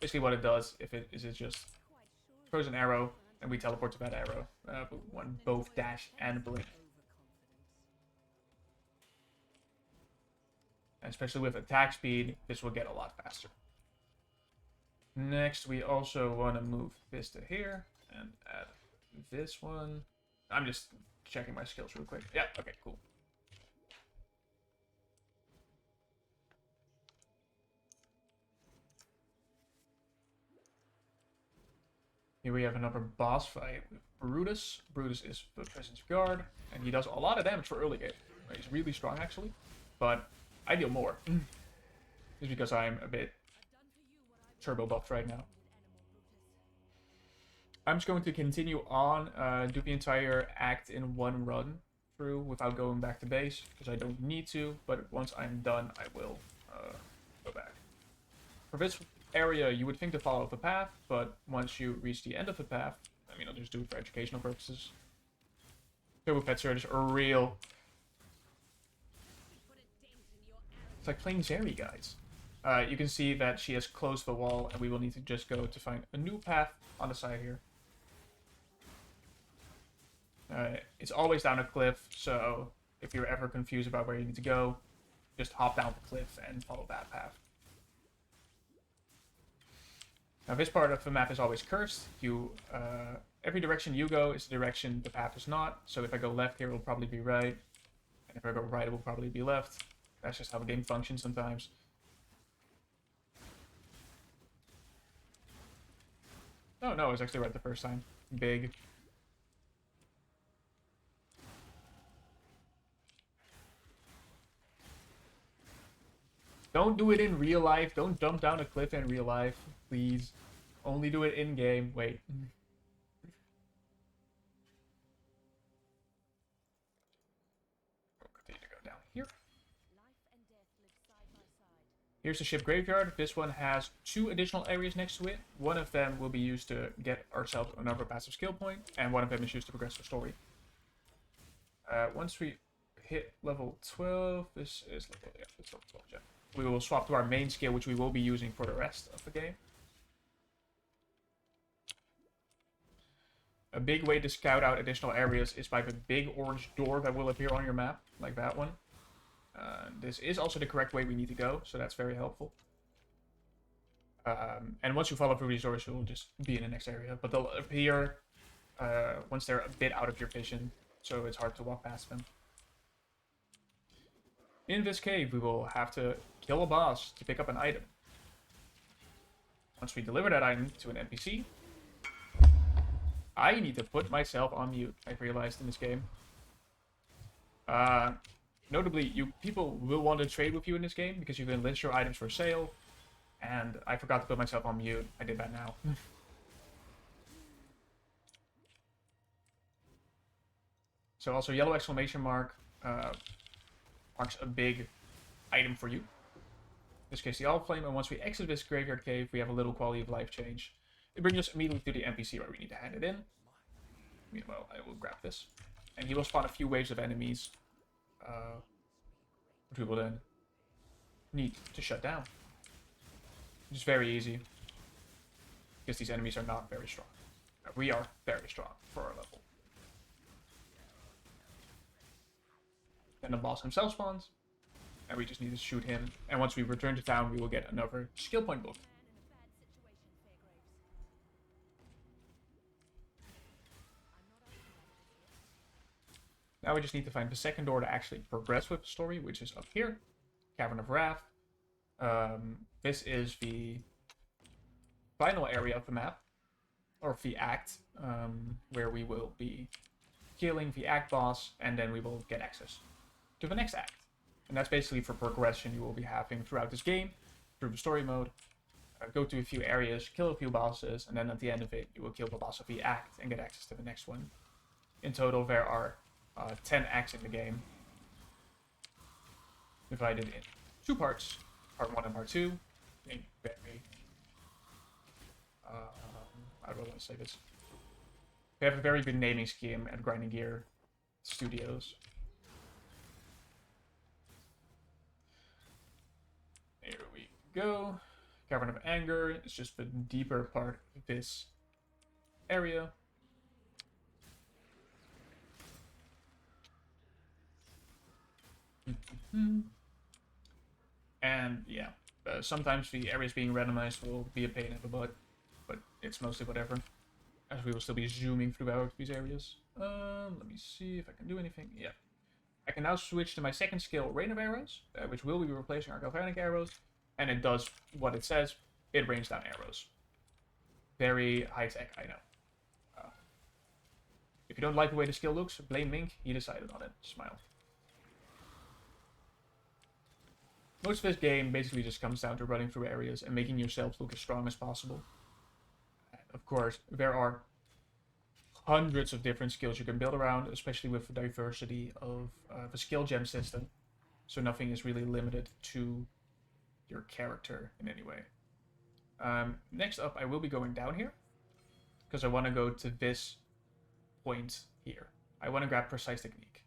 Speaker 1: Basically what it does, is it just throws an arrow, and we teleport to that arrow. One both dash and blink. And especially with attack speed, this will get a lot faster. Next, we also want to move this to here, and add this one. I'm just checking my skills real quick. Yeah, okay, cool. Here we have another boss fight with Brutus. Brutus is the Presence Guard, and he does a lot of damage for early game. He's really strong, actually, but I deal more. Just because I'm a bit turbo buffed right now. I'm just going to continue on, do the entire act in one run through without going back to base, because I don't need to, but once I'm done, I will go back. For this area, you would think to follow the path, but once you reach the end of the path, I mean, I'll just do it for educational purposes. Turbo Pet Surge are real. It's like playing Zeri, guys. You can see that she has closed the wall, and we will need to just go to find a new path on the side here. It's always down a cliff, so if you're ever confused about where you need to go, just hop down the cliff and follow that path. Now this part of the map is always cursed. Every direction you go is the direction the path is not. So if I go left here, it will probably be right. And if I go right, it will probably be left. That's just how the game functions sometimes. Oh no, I was actually right the first time. Big. Don't do it in real life. Don't jump down a cliff in real life, please. Only do it in game. Wait. We'll continue to go down here. Here's the ship graveyard. This one has 2 additional areas next to it. One of them will be used to get ourselves another passive skill point, and one of them is used to progress the story. Once we hit level 12, this is level, yeah, it's level 12, yeah. We will swap to our main skill, which we will be using for the rest of the game. A big way to scout out additional areas is by the big orange door that will appear on your map, like that one. This is also the correct way we need to go, so that's very helpful. And once you follow through these doors, you'll just be in the next area. But they'll appear once they're a bit out of your vision, so it's hard to walk past them. In this cave, we will have to kill a boss to pick up an item. Once we deliver that item to an NPC, I need to put myself on mute, I've realized in this game. Notably, people will want to trade with you in this game because you can list your items for sale. And I forgot to put myself on mute. I did that now. So also yellow exclamation mark marks a big item for you. In this case, the Olive Flame. And once we exit this graveyard cave, we have a little quality of life change. It brings us immediately to the NPC where we need to hand it in. Meanwhile, I will grab this. And he will spawn a few waves of enemies. Which we will then need to shut down. Which is very easy. Because these enemies are not very strong. We are very strong for our level. Then the boss himself spawns. And we just need to shoot him. And once we return to town, we will get another skill point book. Now we just need to find the second door to actually progress with the story, which is up here. Cavern of Wrath. This is the final area of the map. Or the act. Where we will be killing the act boss, and then we will get access to the next act. And that's basically for progression you will be having throughout this game, through the story mode. Go to a few areas, kill a few bosses, and then at the end of it, you will kill the boss of the act and get access to the next one. In total, there are 10 acts in the game, divided in 2 parts, part 1 and part 2. How do I want to say this? We have a very good naming scheme at Grinding Gear Studios. Here we go. Cavern of Anger is just the deeper part of this area. And yeah, sometimes the areas being randomized will be a pain in the butt, but it's mostly whatever, as we will still be zooming throughout these areas. Let me see if I can do anything. Yeah, I can now switch to my second skill, Rain of Arrows, which will be replacing our Galvanic Arrows, and it does what it says. It rains down arrows. Very high tech, I know. If you don't like the way the skill looks, blame Mink. He decided on it. Smile. Most of this game basically just comes down to running through areas and making yourself look as strong as possible. And of course, there are hundreds of different skills you can build around, especially with the diversity of the skill gem system. So nothing is really limited to your character in any way. Next up, I will be going down here, because I want to go to this point here. I want to grab Precise Technique.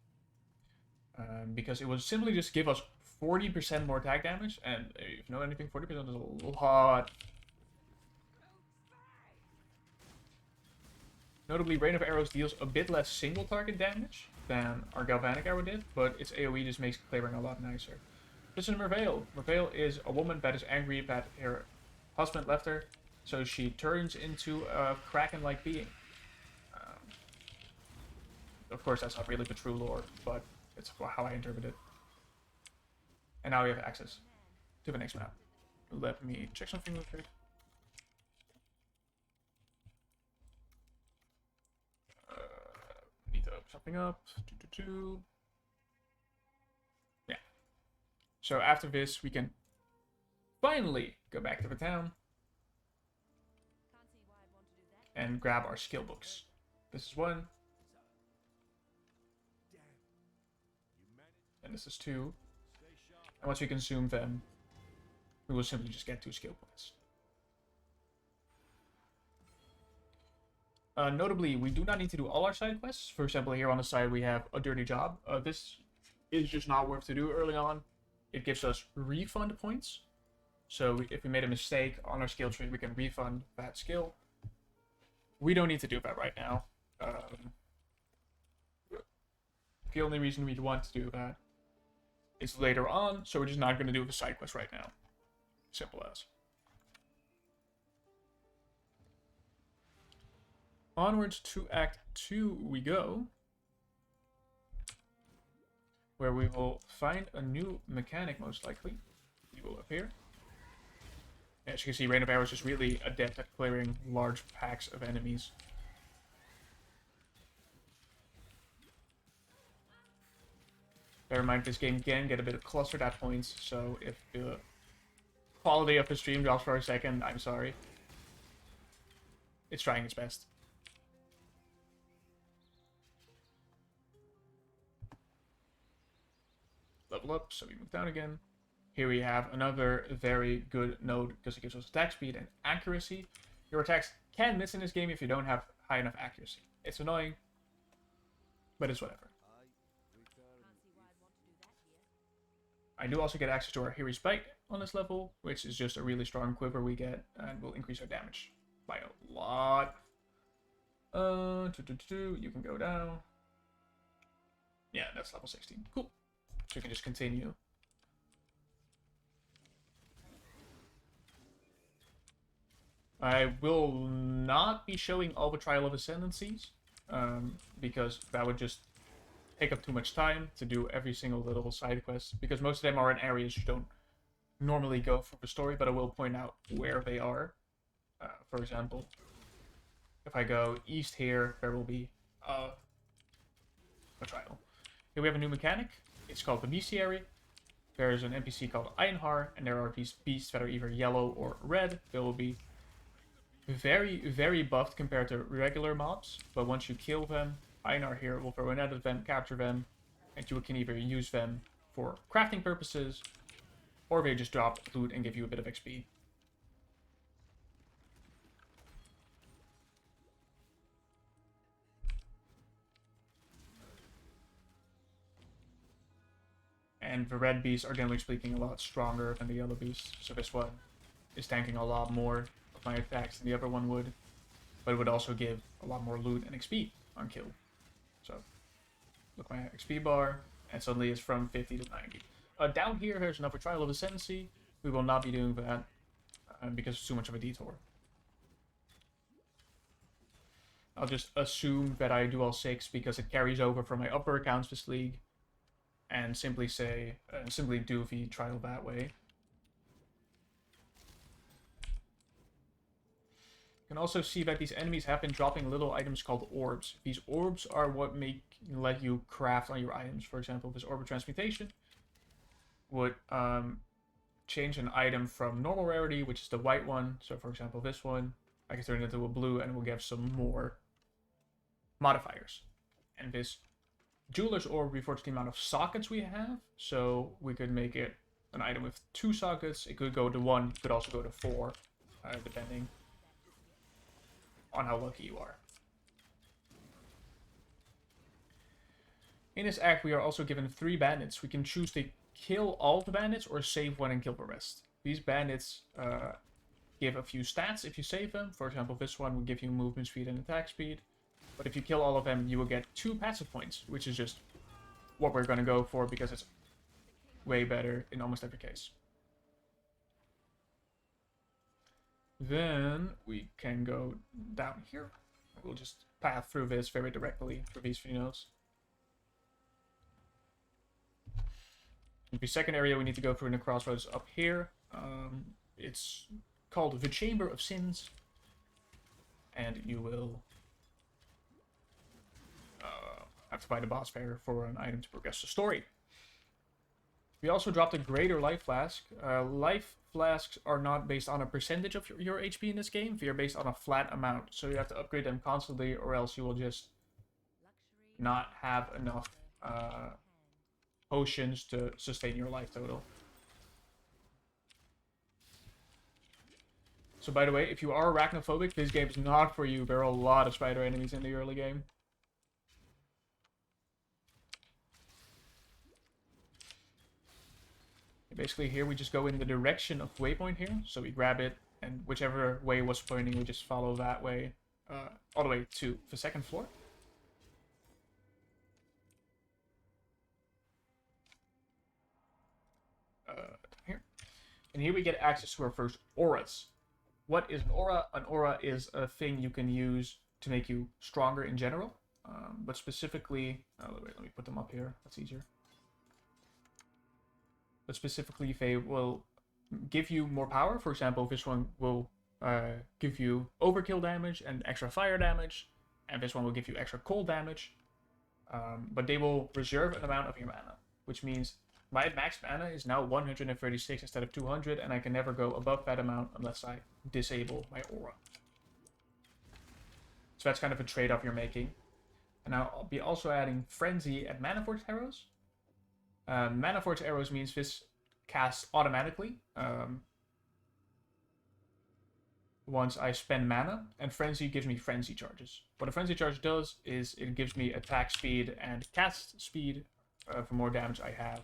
Speaker 1: Because it will simply just give us 40% more attack damage, and if you know anything, 40% is a lot. Notably, Rain of Arrows deals a bit less single target damage than our Galvanic Arrow did, but its AoE just makes clearing a lot nicer. This is Merveil. Merveil is a woman that is angry that her husband left her, so she turns into a kraken-like being. Of course, that's not really the true lore, but it's how I interpret it. And now we have access to the next map. Let me check something real quick. Need to open something up. Yeah. So after this, we can finally go back to the town and grab our skill books. This is 1. And this is 2. And once we consume them, we will simply just get 2 skill points. Notably, we do not need to do all our side quests. For example, here on the side we have a dirty job. This is just not worth to do early on. It gives us refund points. So if we made a mistake on our skill tree, we can refund that skill. We don't need to do that right now. The only reason we want to do that is later on, so we're just not going to do the side quest right now. Simple as. Onwards to Act 2 we go, where we will find a new mechanic, most likely. He will appear. As you can see, Rain of Arrows is really adept at clearing large packs of enemies. Bear in mind, this game can get a bit clustered at points, so if the quality of the stream drops for a second, I'm sorry. It's trying its best. Level up, so we move down again. Here we have another very good node because it gives us attack speed and accuracy. Your attacks can miss in this game if you don't have high enough accuracy. It's annoying, but it's whatever. I do also get access to our Hero's Bite on this level, which is just a really strong quiver we get and will increase our damage by a lot. You can go down. Yeah, that's level 16. Cool. So you can just continue. I will not be showing all the Trial of Ascendancies, because that would just take up too much time to do every single little side quest, because most of them are in areas you don't normally go for the story, but I will point out where they are. For example, if I go east here, there will be a trial. Here we have a new mechanic. It's called the Bestiary. There's an NPC called Einhar, and there are these beasts that are either yellow or red. They will be very, very buffed compared to regular mobs, but once you kill them, Einar here will throw a net at them, capture them, and you can either use them for crafting purposes, or they just drop loot and give you a bit of XP. And the red beasts are generally speaking a lot stronger than the yellow beasts, so this one is tanking a lot more of my attacks than the other one would, but it would also give a lot more loot and XP on kill. So, look at my XP bar, and suddenly it's from 50 to 90. Down here, there's another Trial of Ascendancy. We will not be doing that, because it's too much of a detour. I'll just assume that I do all 6 because it carries over from my upper accounts this league, and simply say, simply do the trial that way. You can also see that these enemies have been dropping little items called orbs. These orbs are what let you craft on your items. For example, this Orb of Transmutation would change an item from normal rarity, which is the white one. So for example, this one, I can turn it into a blue and it will give some more modifiers. And this Jeweler's Orb refers to the amount of sockets we have. So we could make it an item with 2 sockets. It could go to 1, it could also go to 4, depending on how lucky you are. In this act, we are also given 3 bandits. We can choose to kill all the bandits or save one and kill the rest. These bandits give a few stats if you save them. For example, this one will give you movement speed and attack speed. But if you kill all of them, you will get 2 passive points, which is just what we're going to go for because it's way better in almost every case. Then we can go down here. We'll just path through this very directly for these 3 nodes. The second area we need to go through in the crossroads up here. It's called the Chamber of Sins. And you will have to find a boss there for an item to progress the story. We also dropped a Greater Life Flask. Life Flasks are not based on a percentage of your HP in this game. They are based on a flat amount. So you have to upgrade them constantly or else you will just not have enough potions to sustain your life total. So by the way, if you are arachnophobic, this game is not for you. There are a lot of spider enemies in the early game. Basically here we just go in the direction of waypoint here. So we grab it and whichever way was pointing, we just follow that way all the way to the second floor. And here we get access to our first auras. What is an aura? An aura is a thing you can use to make you stronger in general. But specifically, wait, let me put them up here. That's easier. But specifically, they will give you more power. For example, this one will give you overkill damage and extra fire damage, and this one will give you extra cold damage. But they will reserve an amount of your mana, which means my max mana is now 136 instead of 200, and I can never go above that amount unless I disable my aura. So that's kind of a trade-off you're making. And I'll be also adding Frenzy and Mana Force Arrows. Mana Force Arrows means this casts automatically once I spend mana, and Frenzy gives me Frenzy charges. What a Frenzy charge does is it gives me attack speed and cast speed for more damage I have.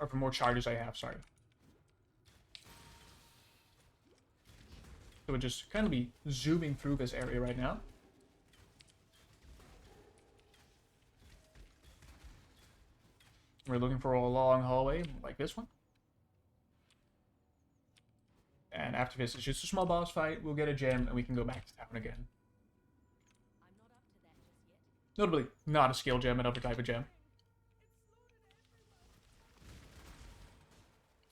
Speaker 1: Or for more charges I have, sorry. So we'll just kind of be zooming through this area right now. We're looking for a long hallway like this one. And after this, it's just a small boss fight. We'll get a gem and we can go back to town again.
Speaker 2: I'm not up to that just yet.
Speaker 1: Notably, not a skill gem, another type of gem.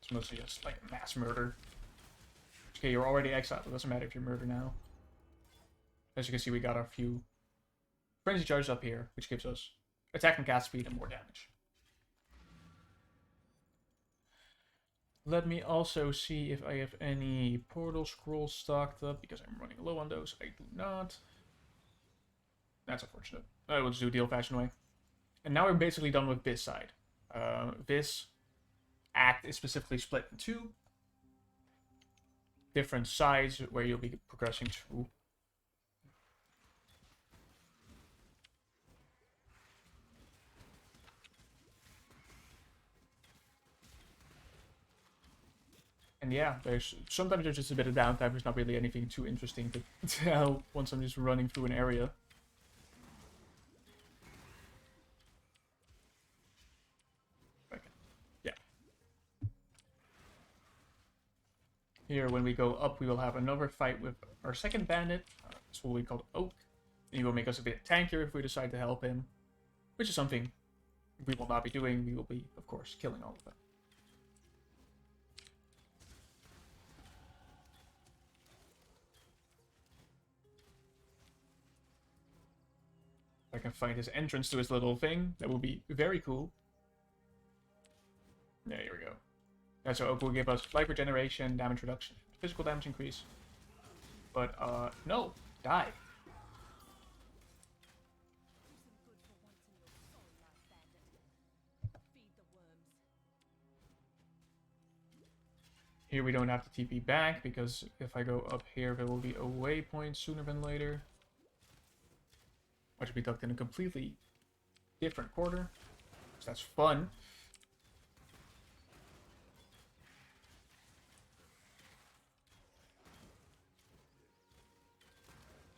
Speaker 1: It's mostly just like mass murder. Okay, you're already exiled. It doesn't matter if you're murdered now. As you can see, we got a few frenzy charges up here, which gives us attack and cast speed and more damage. Let me also see if I have any portal scrolls stocked up, because I'm running low on those. I do not. That's unfortunate. I will just do it the old-fashioned way. And now we're basically done with this side. This act is specifically split in two different sides where you'll be progressing through. And yeah, sometimes there's just a bit of downtime. There's not really anything too interesting to tell once I'm just running through an area. Okay. Yeah. Here, when we go up, we will have another fight with our second bandit. This will be called Oak. And he will make us a bit tankier if we decide to help him, which is something we will not be doing. We will be, of course, killing all of them. I can find his entrance to his little thing. That would be very cool. Yeah, here we go. Yeah, so Oak will give us life regeneration, damage reduction, physical damage increase. But, no. Die. Here we don't have to TP back, because if I go up here, there will be a waypoint sooner than later. Which will be tucked in a completely different quarter. So that's fun.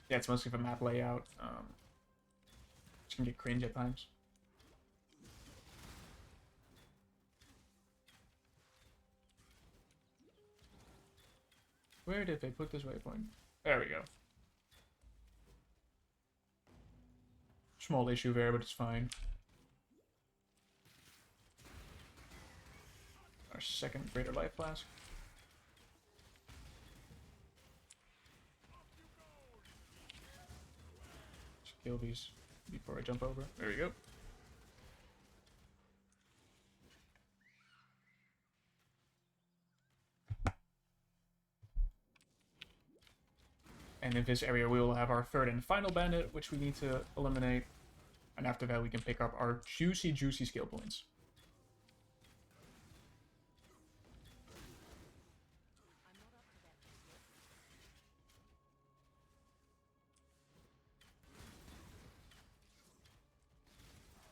Speaker 1: Yeah, it's mostly the map layout. Which can get cringe at times. Where did they put this waypoint? There we go. Small issue there, but it's fine. Our second greater life flask. Let's kill these before I jump over. There we go. And in this area we will have our third and final bandit, which we need to eliminate. And after that we can pick up our juicy skill points.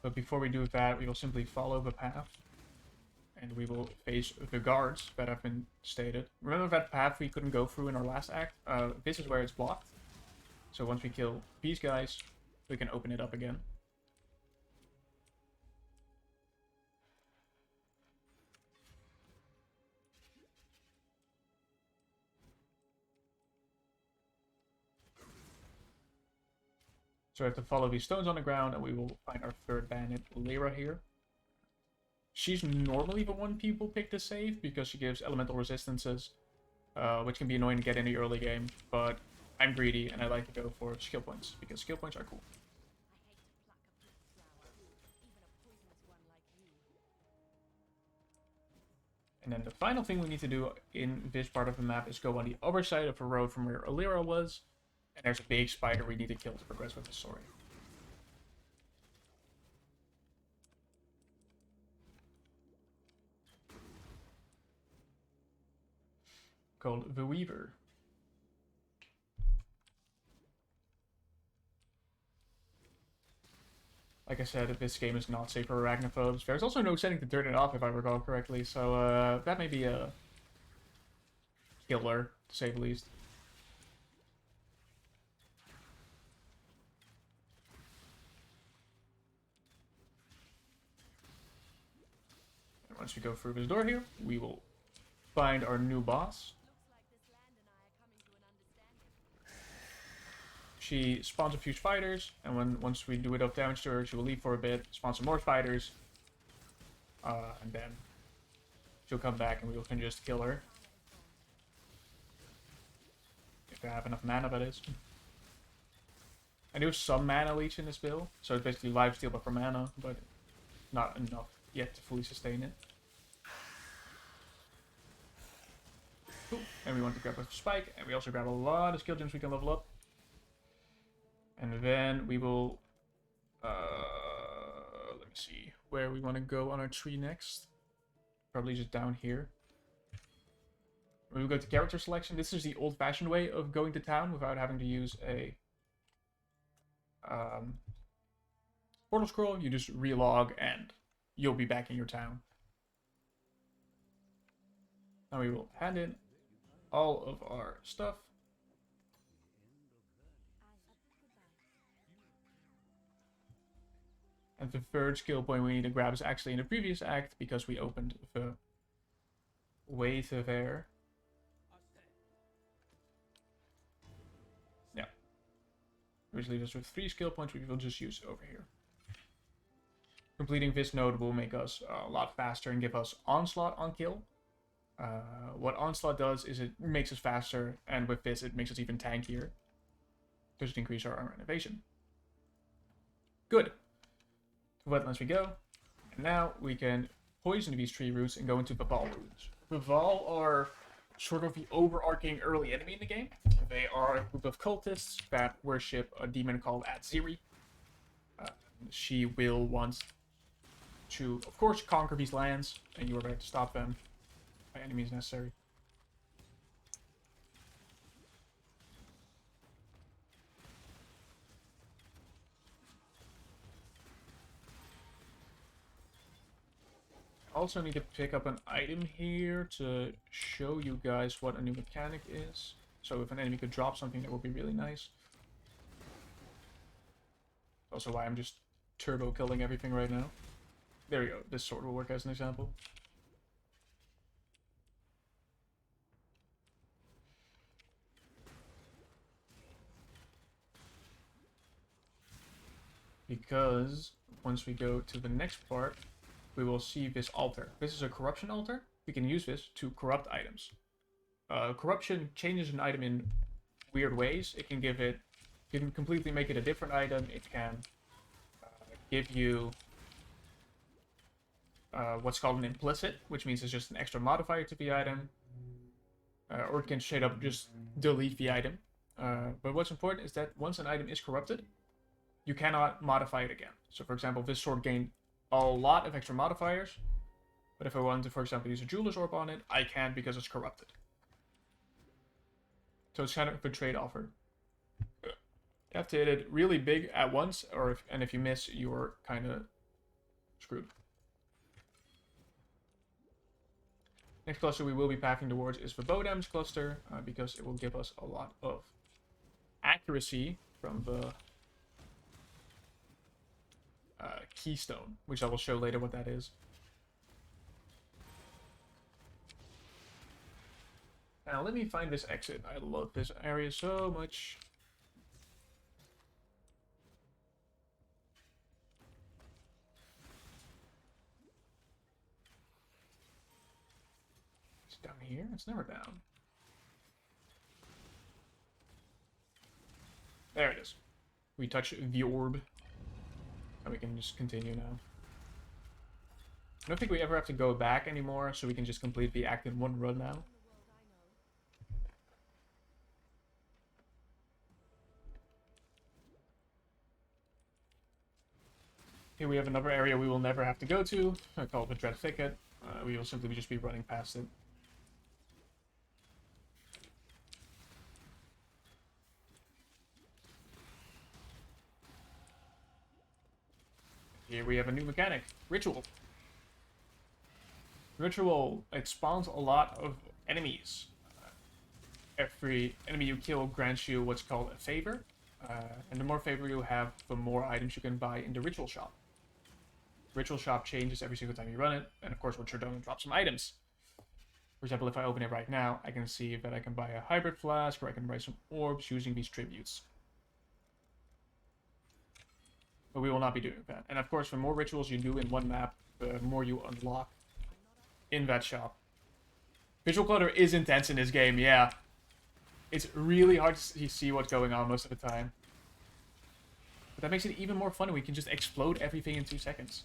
Speaker 1: But before we do that, we will simply follow the path. And we will face the guards that have been stated. Remember that path we couldn't go through in our last act? This is where it's blocked. So once we kill these guys, we can open it up again. So we have to follow these stones on the ground, and we will find our third bandit, Lyra, here. She's normally the one people pick to save, because she gives elemental resistances, which can be annoying to get in the early game, but I'm greedy, and I like to go for skill points, because skill points are cool. And then the final thing we need to do in this part of the map is go on the other side of the road from where Alira was. And there's a big spider we need to kill to progress with the story. Called the Weaver. Like I said, this game is not safe for arachnophobes. There's also no setting to turn it off, if I recall correctly, so that may be a killer, to say the least. And once we go through this door here, we will find our new boss. She spawns a few spiders, and once we do enough damage to her, she will leave for a bit, spawn some more spiders, and then she'll come back and we can just kill her. If I have enough mana, that is. I do have some mana leech in this build, so it's basically lifesteal but for mana, but not enough yet to fully sustain it. Cool. And we want to grab a spike, and we also grab a lot of skill gems we can level up. And then we will, let me see where we want to go on our tree next. Probably just down here. We will go to character selection. This is the old-fashioned way of going to town without having to use a portal scroll. You just relog and you'll be back in your town. Now we will hand in all of our stuff. And the third skill point we need to grab is actually in the previous act, because we opened the way to there. Yeah. Which leaves us with 3 skill points we will just use over here. Completing this node will make us a lot faster and give us Onslaught on kill. What Onslaught does is it makes us faster, and with this it makes us even tankier. Does it increase our armor and evasion. Good. Wetlands we go, and now we can poison these tree roots and go into the Val roots. The Val are sort of the overarching early enemy in the game. They are a group of cultists that worship a demon called Atziri. She will want to, of course, conquer these lands, and you are there to stop them by any means necessary. Also need to pick up an item here to show you guys what a new mechanic is. So if an enemy could drop something, that would be really nice. Also why I'm just turbo killing everything right now. There we go. This sword will work as an example. Because once we go to the next part, we will see this altar. This is a corruption altar. We can use this to corrupt items. Corruption changes an item in weird ways. It can give it, can completely make it a different item. It can give you what's called an implicit, which means it's just an extra modifier to the item. Or it can straight up just delete the item. But what's important is that once an item is corrupted, you cannot modify it again. So for example, this sword gained a lot of extra modifiers, but if I wanted to, for example, use a jeweler's orb on it, I can't because it's corrupted. So it's kind of a trade offer. You have to hit it really big at once, or if you miss, you're kind of screwed. Next cluster we will be packing towards is the bow damage cluster, because it will give us a lot of accuracy from the keystone, which I will show later what that is. Now let me find this exit. I love this area so much. Is it down here? It's never down. There it is. We touch the orb. And we can just continue now. I don't think we ever have to go back anymore, so we can just complete the act in one run now. Here we have another area we will never have to go to, called the Dread Thicket. We will simply just be running past it. Here we have a new mechanic, Ritual. Ritual, it spawns a lot of enemies. Every enemy you kill grants you what's called a favor. And the more favor you have, the more items you can buy in the Ritual Shop. Ritual Shop changes every single time you run it, and of course once you're done, drop some items. For example, if I open it right now, I can see that I can buy a hybrid flask, or I can buy some orbs using these tributes. But we will not be doing that. And of course, the more rituals you do in one map, the more you unlock in that shop. Visual clutter is intense in this game, yeah. It's really hard to see what's going on most of the time. But that makes it even more fun. We can just explode everything in 2 seconds.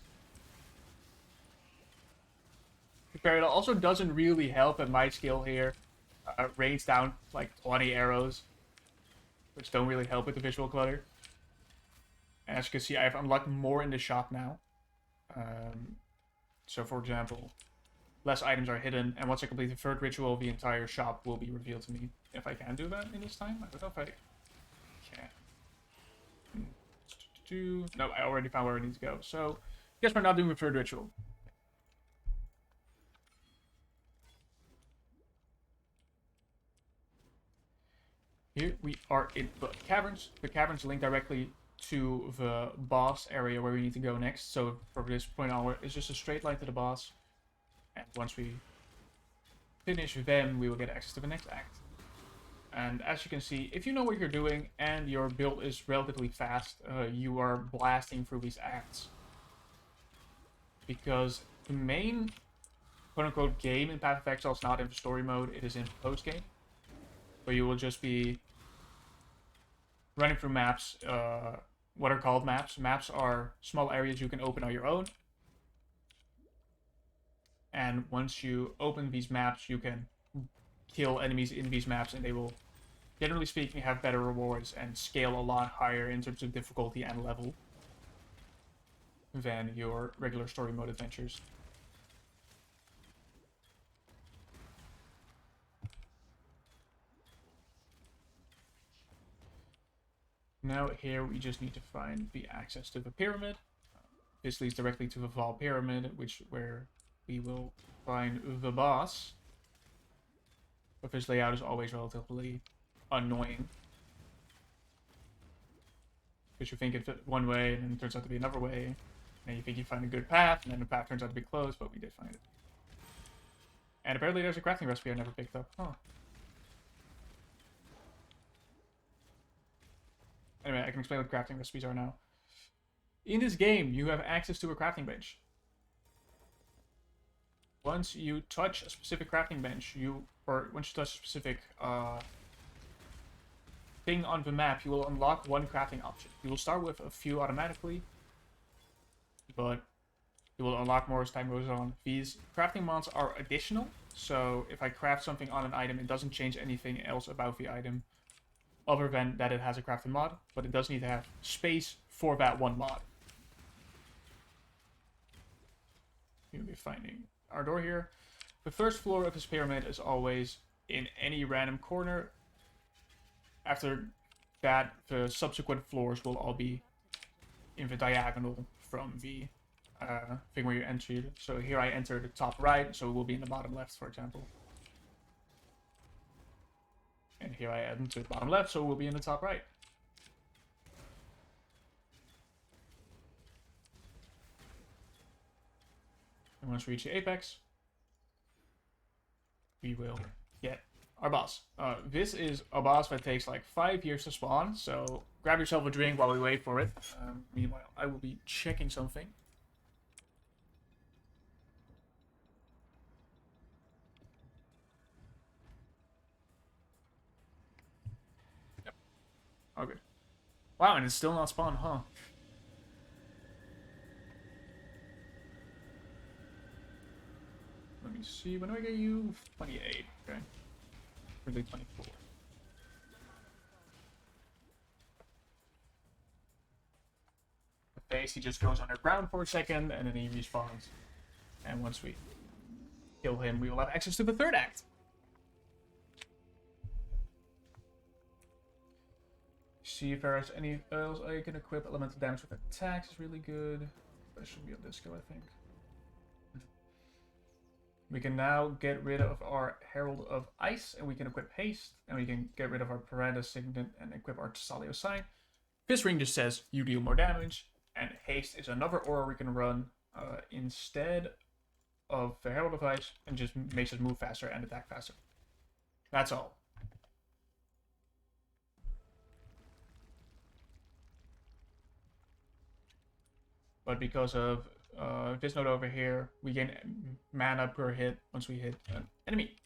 Speaker 1: It also doesn't really help that my skill here rains down like 20 arrows, which don't really help with the visual clutter. And as you can see, I've unlocked more in the shop now. So for example, less items are hidden, and once I complete the third ritual, the entire shop will be revealed to me. If I can do that in this time, I don't know if I can. No, I already found where I need to go. So, guess we're not doing the third ritual. Here we are in the caverns. The caverns link directly to the boss area where we need to go next. So from this point onward, it's just a straight line to the boss. And once we finish them, we will get access to the next act. And as you can see, if you know what you're doing and your build is relatively fast, you are blasting through these acts. Because the main quote-unquote game in Path of Exile is not in the story mode, it is in post-game. Where you will just be running through maps, what are called maps. Maps are small areas you can open on your own. And once you open these maps, you can kill enemies in these maps, and they will, generally speaking, have better rewards and scale a lot higher in terms of difficulty and level than your regular story mode adventures. Now here we just need to find the access to the pyramid. This leads directly to the Val Pyramid, where we will find the boss. But this layout is always relatively annoying. Because you think it's one way, and then it turns out to be another way. And you think you find a good path, and then the path turns out to be closed, but we did find it. And apparently there's a crafting recipe I never picked up. Huh. Anyway, I can explain what crafting recipes are now. In this game, you have access to a crafting bench. Once you touch a specific crafting bench, once you touch a specific thing on the map, you will unlock one crafting option. You will start with a few automatically, but you will unlock more as time goes on. These crafting mods are additional, so if I craft something on an item, it doesn't change anything else about the item, other than that it has a crafting mod, but it does need to have space for that one mod. You'll be finding our door here. The first floor of this pyramid is always in any random corner. After that, the subsequent floors will all be in the diagonal from the thing where you entered. So here I enter the top right, so it will be in the bottom left, for example. And here I enter the bottom left, so it will be in the top right. And once we reach the apex, we will get our boss. This is a boss that takes like 5 years to spawn, so grab yourself a drink while we wait for it. Meanwhile, I will be checking something. Okay. Wow, and it's still not spawned, huh? Let me see. When do I get you? 28. Okay. Really 24. The base, he just goes underground for a second, and then he respawns. And once we kill him, we will have access to the third act. See if there's any else I can equip. Elemental damage with attacks is really good. That should be on this go, I think. We can now get rid of our Herald of Ice, and we can equip Haste, and we can get rid of our Parada Signet and equip our Tesalio Sign. This ring just says you deal more damage, and Haste is another aura we can run instead of the Herald of Ice, and just makes us move faster and attack faster. That's all. But because of this node over here, we gain mana per hit once we hit an enemy.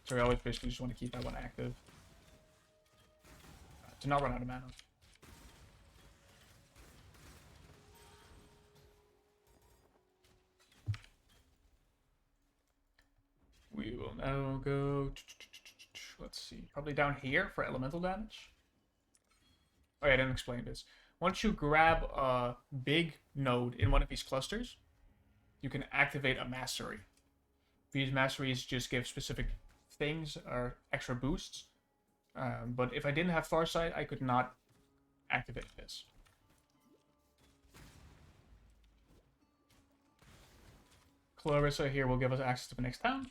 Speaker 1: So we always basically just want to keep that one active. To not run out of mana. We will now go... Let's see. Probably down here for elemental damage. Oh yeah, I didn't explain this. Once you grab a big node in one of these clusters, you can activate a mastery. These masteries just give specific things or extra boosts. But if I didn't have Farsight, I could not activate this. Clarissa here will give us access to the next town.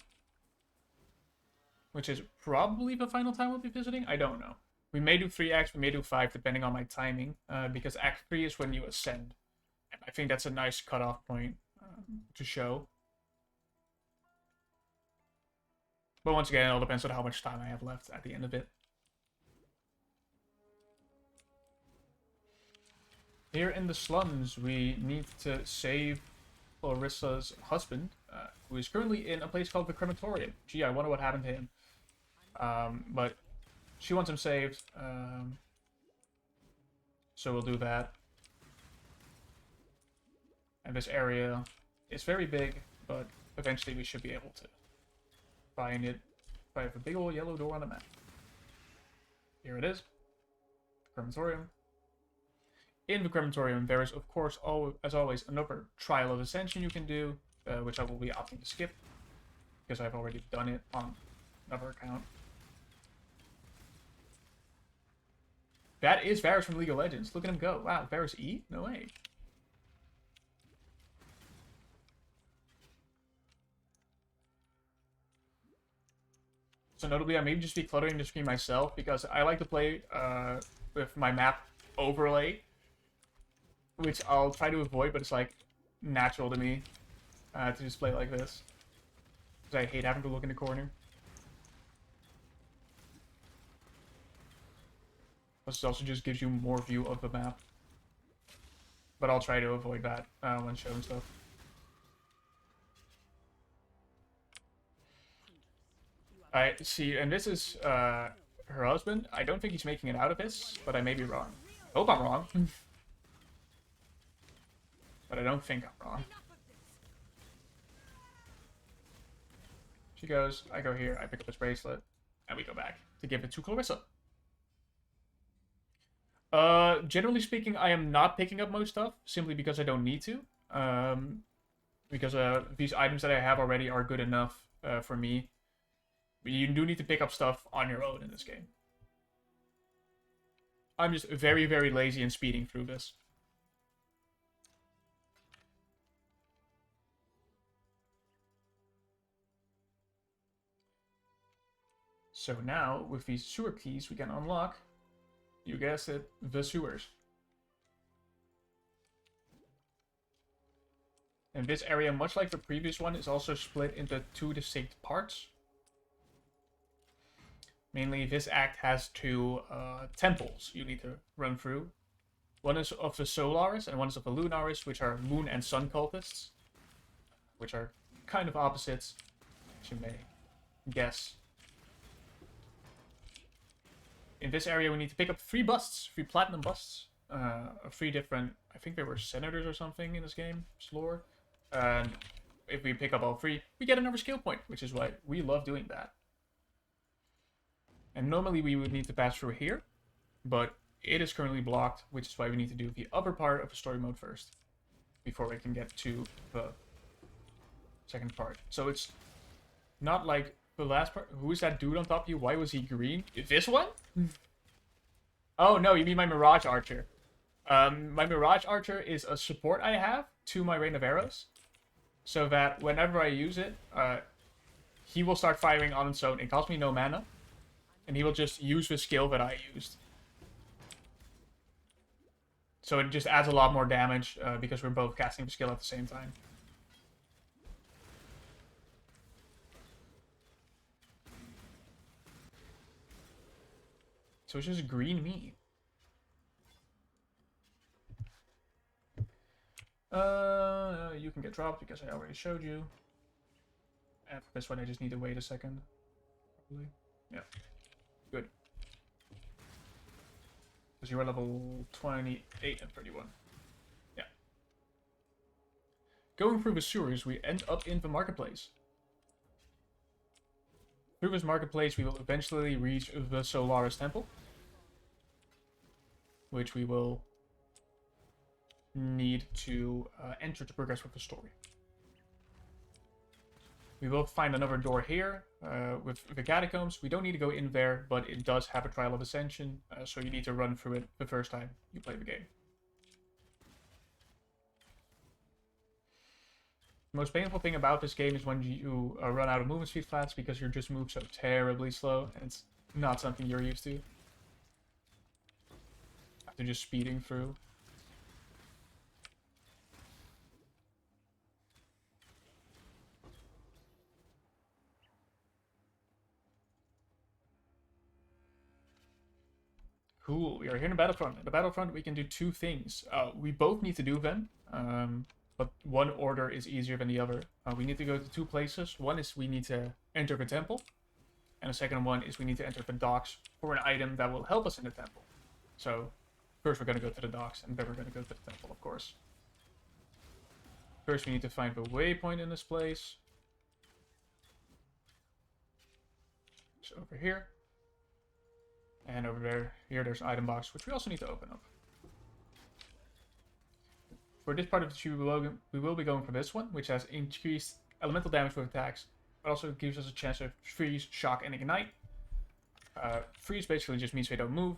Speaker 1: Which is probably the final time we'll be visiting? I don't know. We may do 3 acts, we may do 5, depending on my timing. Because Act 3 is when you ascend. And I think that's a nice cutoff point to show. But once again, it all depends on how much time I have left at the end of it. Here in the slums, we need to save Clarissa's husband, who is currently in a place called the crematorium. Gee, I wonder what happened to him. But she wants him saved, so we'll do that. And this area is very big, but eventually we should be able to find it. I have a big old yellow door on the map. Here it is. Crematorium. In the crematorium, there is, of course, as always, another Trial of Ascension you can do, which I will be opting to skip, because I've already done it on another account. That is Varus from League of Legends. Look at him go. Wow, Varus E? No way. So notably, I may just be cluttering the screen myself, because I like to play with my map overlay, which I'll try to avoid, but it's like natural to me to just play like this. Because I hate having to look in the corner. Plus, it also just gives you more view of the map. But I'll try to avoid that when showing stuff. I see, and this is her husband. I don't think he's making it out of this, but I may be wrong. Hope I'm wrong. But I don't think I'm wrong. She goes, I go here, I pick up his bracelet, and we go back to give it to Clarissa. Generally speaking, I am not picking up most stuff, simply because I don't need to. Because these items that I have already are good enough for me. But you do need to pick up stuff on your own in this game. I'm just very, very lazy and speeding through this. So now, with these sewer keys, we can unlock, you guessed it, the sewers. And this area, much like the previous one, is also split into 2 distinct parts. Mainly, this act has 2 temples you need to run through. One is of the Solaris, and one is of the Lunaris, which are moon and sun cultists. Which are kind of opposites, as you may guess. in this area we need to pick up 3 busts, 3 platinum busts. 3 different, I think they were senators or something in this game, lore. And if we pick up all 3, we get another skill point, which is why we love doing that. And normally we would need to pass through here, but it is currently blocked, which is why we need to do the upper part of the story mode first, before we can get to the second part. So it's not like the last part. Who is that dude on top of you? Why was he green? This one? Oh no, you mean my Mirage Archer. My Mirage Archer is a support I have to my Rain of Arrows, so that whenever I use it, he will start firing on its own. It costs me no mana, and he will just use the skill that I used. So it just adds a lot more damage because we're both casting the skill at the same time. So it's just green me. You can get dropped because I already showed you. And for this one I just need to wait a second. Probably. Yeah. Good. Because you are level 28 and 31. Yeah. Going through the sewers, we end up in the marketplace. Through this marketplace, we will eventually reach the Solaris Temple, which we will need to enter to progress with the story. We will find another door here with the catacombs. We don't need to go in there, but it does have a Trial of Ascension, so you need to run through it the first time you play the game. The most painful thing about this game is when you run out of movement speed flats because you just move so terribly slow, and it's not something you're used to. After just speeding through. Cool, we are here in the battlefront. In the battlefront, we can do 2 things. We both need to do them, but one order is easier than the other. We need to go to 2 places. One is we need to enter the temple, and the second one is we need to enter the docks for an item that will help us in the temple. So, first we're going to go to the docks, and then we're going to go to the temple, of course. First we need to find the waypoint in this place. It's over here. And over there, there's an item box, which we also need to open up. For this part of the tube, we will be going for this one, which has increased elemental damage with attacks, but also gives us a chance to freeze, shock, and ignite. Freeze basically just means they don't move.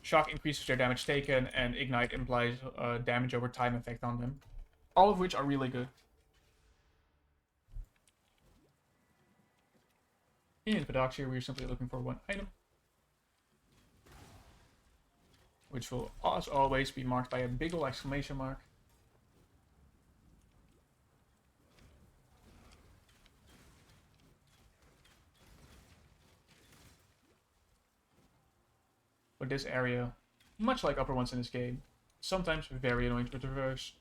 Speaker 1: Shock increases their damage taken, and ignite implies damage over time effect on them. All of which are really good. In the docks here, we're simply looking for 1 item, which will, as always, be marked by a big ol' exclamation mark. But this area, much like upper ones in this game, sometimes very annoying to traverse.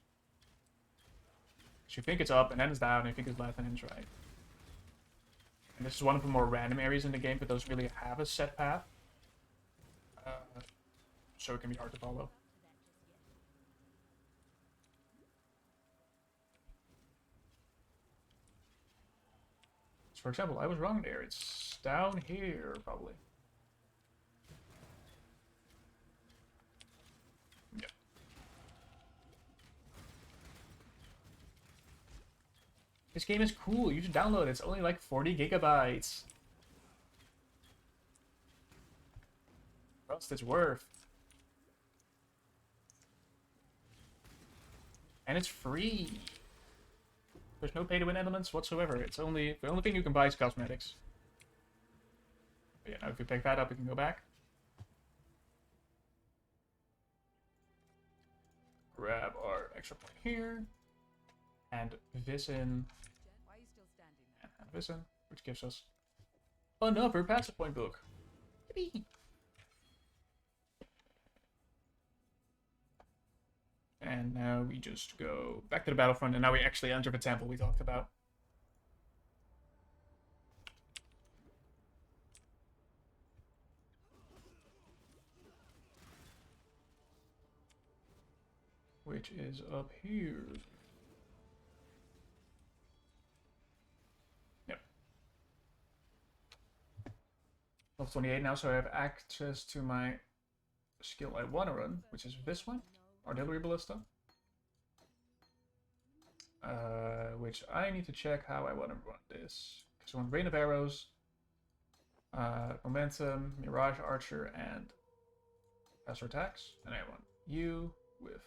Speaker 1: So you think it's up, and then it's down, and you think it's left, and then it's right. And this is one of the more random areas in the game, but doesn't really have a set path. So it can be hard to follow. So for example, I was wrong there. It's down here, probably. Yeah. This game is cool. You should download it. It's only like 40 gigabytes. What's it's worth? And it's free. There's no pay-to-win elements whatsoever. It's only the only thing you can buy is cosmetics. But yeah, now if we pick that up, we can go back. Grab our extra point here, and this in, and this in, which gives us another passive point book. Yippee! And now we just go back to the battlefront, and now we actually enter the temple we talked about. which is up here. Yep. Level 28 now, so I have access to my skill I want to run, which is this one, Artillery Ballista. Which I need to check how I want to run this. Because I want Rain of Arrows, Momentum, Mirage Archer, and Faster Attacks. And I want you with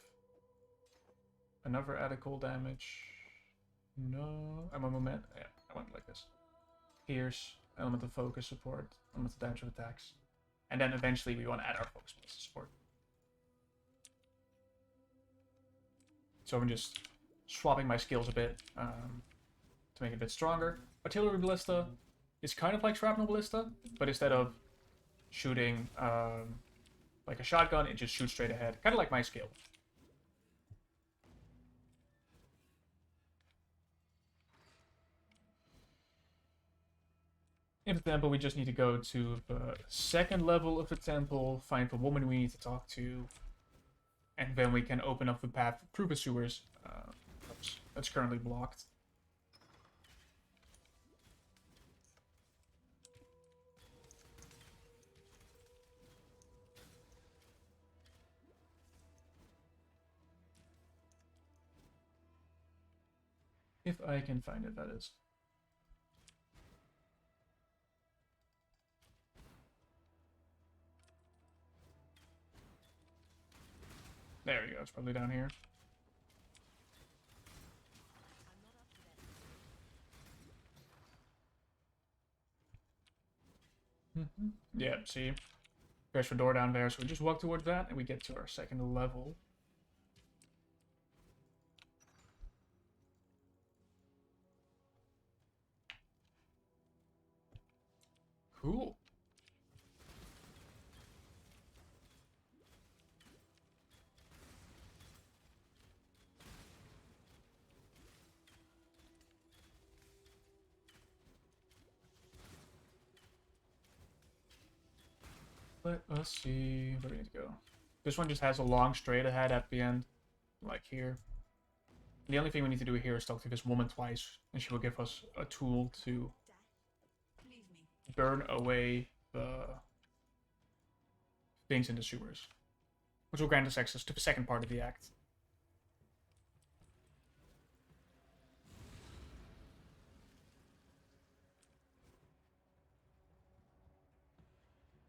Speaker 1: another added cold damage. No, I want Momentum. Yeah, I want it like this. Pierce, Elemental Focus support, Elemental Damage of Attacks. And then eventually we want to add our Focus Ballista support. So I'm just swapping my skills a bit to make it a bit stronger. Artillery Ballista is kind of like Shrapnel Ballista, but instead of shooting like a shotgun, it just shoots straight ahead. Kind of like my skill. In the temple, we just need to go to the second level of the temple, find the woman we need to talk to, and then we can open up the path through the sewers. That's currently blocked. If I can find it, that is. There we go, it's probably down here. Yeah, see? There's the door down there, so we just walk towards that and we get to our second level. Cool. Let us see where we need to go. This one just has a long straight ahead at the end, like here. The only thing we need to do here is talk to this woman twice, and she will give us a tool to burn away the things in the sewers, which will grant us access to the second part of the act.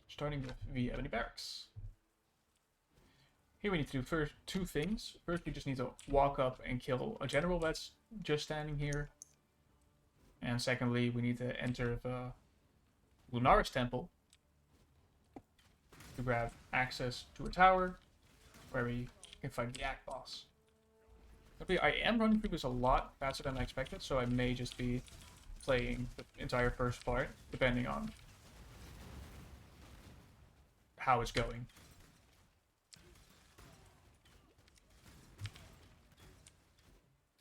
Speaker 1: Starting with the Ebony Barracks. Here we need to do first two things. First, we just need to walk up and kill a general that's just standing here. And secondly, we need to enter the Lunaris Temple to grab access to a tower where we can fight the Act boss. Okay, I am running through this a lot faster than I expected, so I may just be playing the entire first part, depending on how it's going.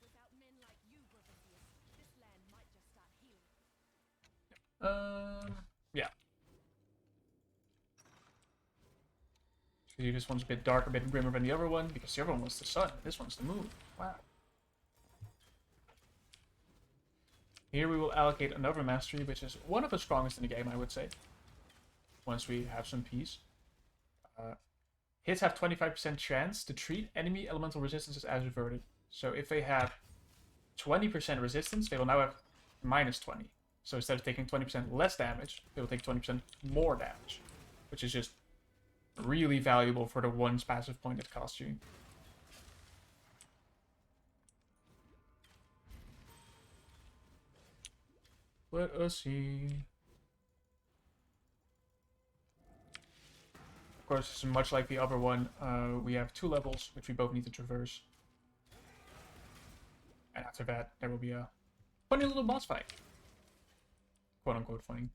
Speaker 2: Without men like you, Brotherfius, this land might just start healing.
Speaker 1: Yeah. See, this one's a bit darker, a bit grimmer than the other one, because the other one was the sun, this one's the moon. Wow. Here we will allocate another mastery, which is one of the strongest in the game, I would say. Once we have some peace. Hits have 25% chance to treat enemy elemental resistances as reverted. So if they have 20% resistance, they will now have minus 20. So instead of taking 20% less damage, they will take 20% more damage. Which is just really valuable for the one passive point it costs you. Let us see. Of course, it's much like the other one, we have two levels, which we both need to traverse. And after that, there will be a funny little boss fight. Quote unquote funny.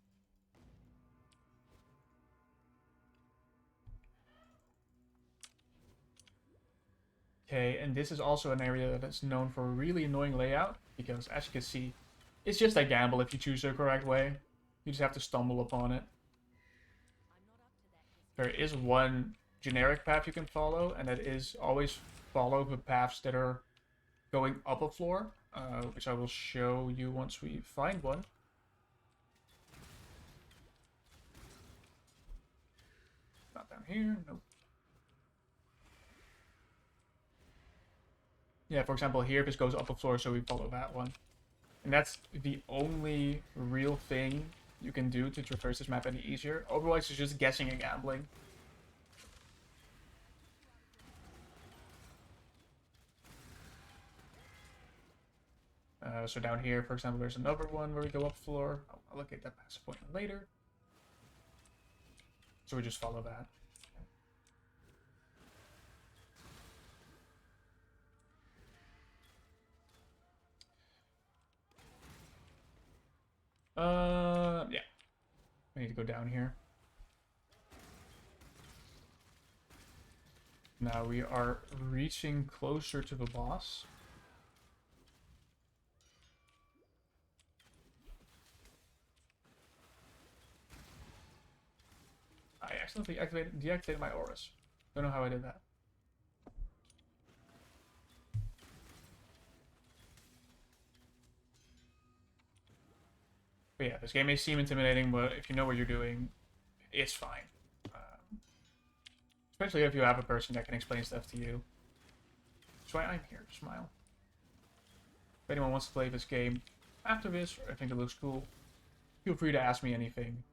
Speaker 1: Okay, and this is also an area that's known for a really annoying layout, because as you can see, it's just a gamble if you choose the correct way. You just have to stumble upon it. There is one generic path you can follow, and that is always follow the paths that are going up a floor, which I will show you once we find one. Not down here, nope. Yeah, for example, here this goes up a floor, so we follow that one. And that's the only real thing you can do to traverse this map any easier. Otherwise, it's just guessing and gambling. So down here, for example, there's another one where we go up floor. I'll allocate that passive point later. So we just follow that. Yeah. I need to go down here. Now we are reaching closer to the boss. I accidentally deactivated my auras. Don't know how I did that. But yeah, this game may seem intimidating, but if you know what you're doing, it's fine. Especially if you have a person that can explain stuff to you. That's why I'm here, smile. If anyone wants to play this game after this, or I think it looks cool, feel free to ask me anything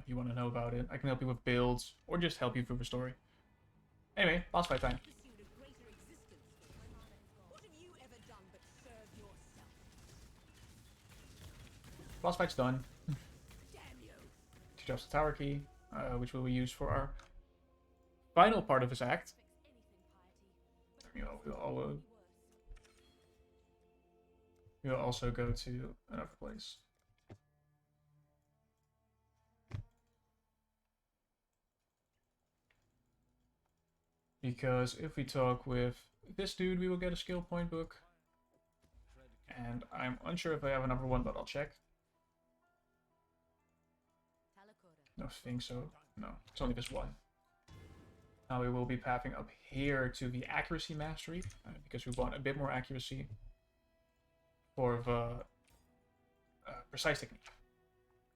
Speaker 1: you want to know about it. I can help you with builds, or just help you through the story. Anyway, boss fight time.
Speaker 2: Pursued a greater existence. My mana is gone. What have you ever done but serve yourself?
Speaker 1: Boss fight's done.
Speaker 2: Damn you!
Speaker 1: To adjust the tower key, which we will use for our final part of this act.
Speaker 2: Fix anything, piety.
Speaker 1: We'll also go to another place. Because if we talk with this dude, we will get a skill point book. And I'm unsure if I have another one, but I'll check. No, think so. No, it's only this one. Now we will be pathing up here to the accuracy mastery, because we want a bit more accuracy for the precise technique.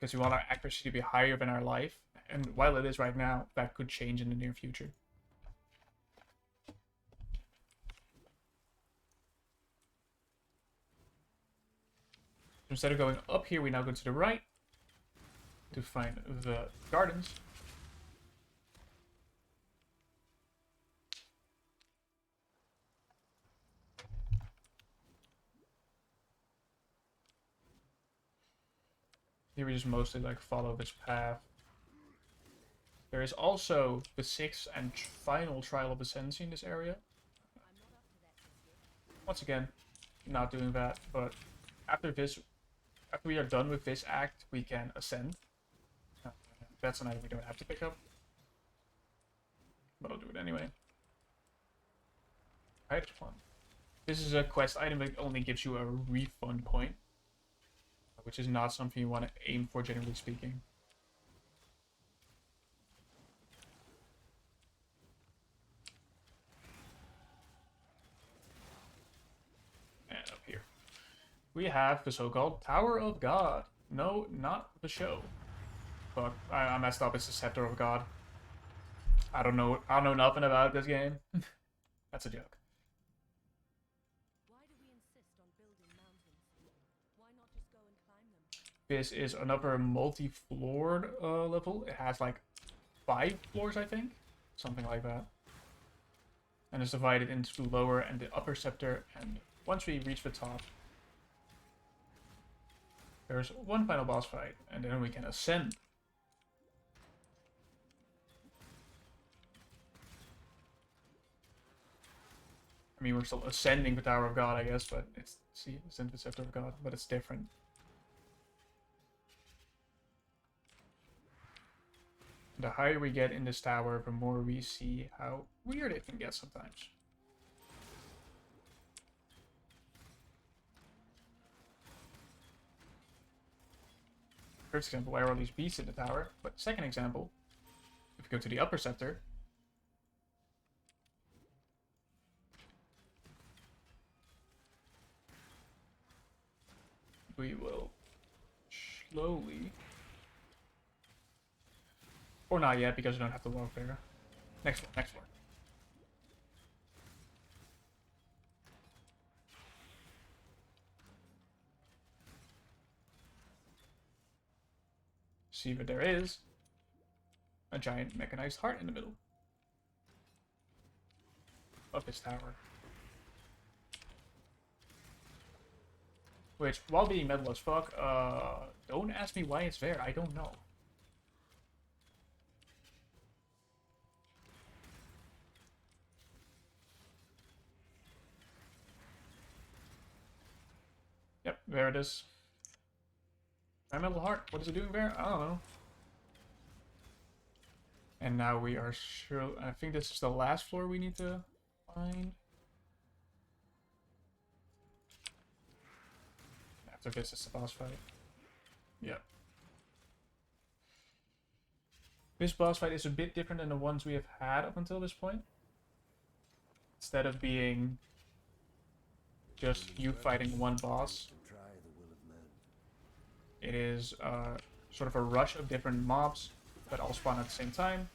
Speaker 1: Because we want our accuracy to be higher than our life, and while it is right now, that could change in the near future. So instead of going up here, we now go to the right to find the gardens. Here we just mostly like follow this path. There is also the sixth and final trial of ascendancy in this area. Once again, not doing that, but after we are done with this act, we can ascend. That's an item we don't have to pick up, but I'll do it anyway. Alright, fun. This is a quest item that only gives you a refund point, which is not something you want to aim for, generally speaking. And up here, we have the so-called Tower of God. No, not the show. Fuck, I messed up. It's the Scepter of God. I don't know nothing about this game. That's a joke.
Speaker 2: Why do we insist on building mountains? Why not just go and climb them?
Speaker 1: This is another multi-floored level. It has like 5 floors, I think. Something like that. And it's divided into the lower and the upper scepter. And once we reach the top, there's one final boss fight. And then we can ascend. I mean, we're still ascending the Tower of God, I guess, but it's, see, ascend the Scepter of God, but it's different. The higher we get in this tower, the more we see how weird it can get sometimes. First example, why are all these beasts in the tower? But second example, if we go to the upper scepter, we will slowly... Or not yet, because we don't have to walk there. Next one, next one. See what there is. A giant mechanized heart in the middle of this tower. Which, while being metal as fuck, don't ask me why it's there. I don't know. Yep, there it is. My metal heart. What is it doing there? I don't know. And now we are sure. I think this is the last floor we need to find. After this is the boss fight. Yep. This boss fight is a bit different than the ones we have had up until this point. Instead of being just you fighting one boss, it is sort of a rush of different mobs that all spawn at the same time.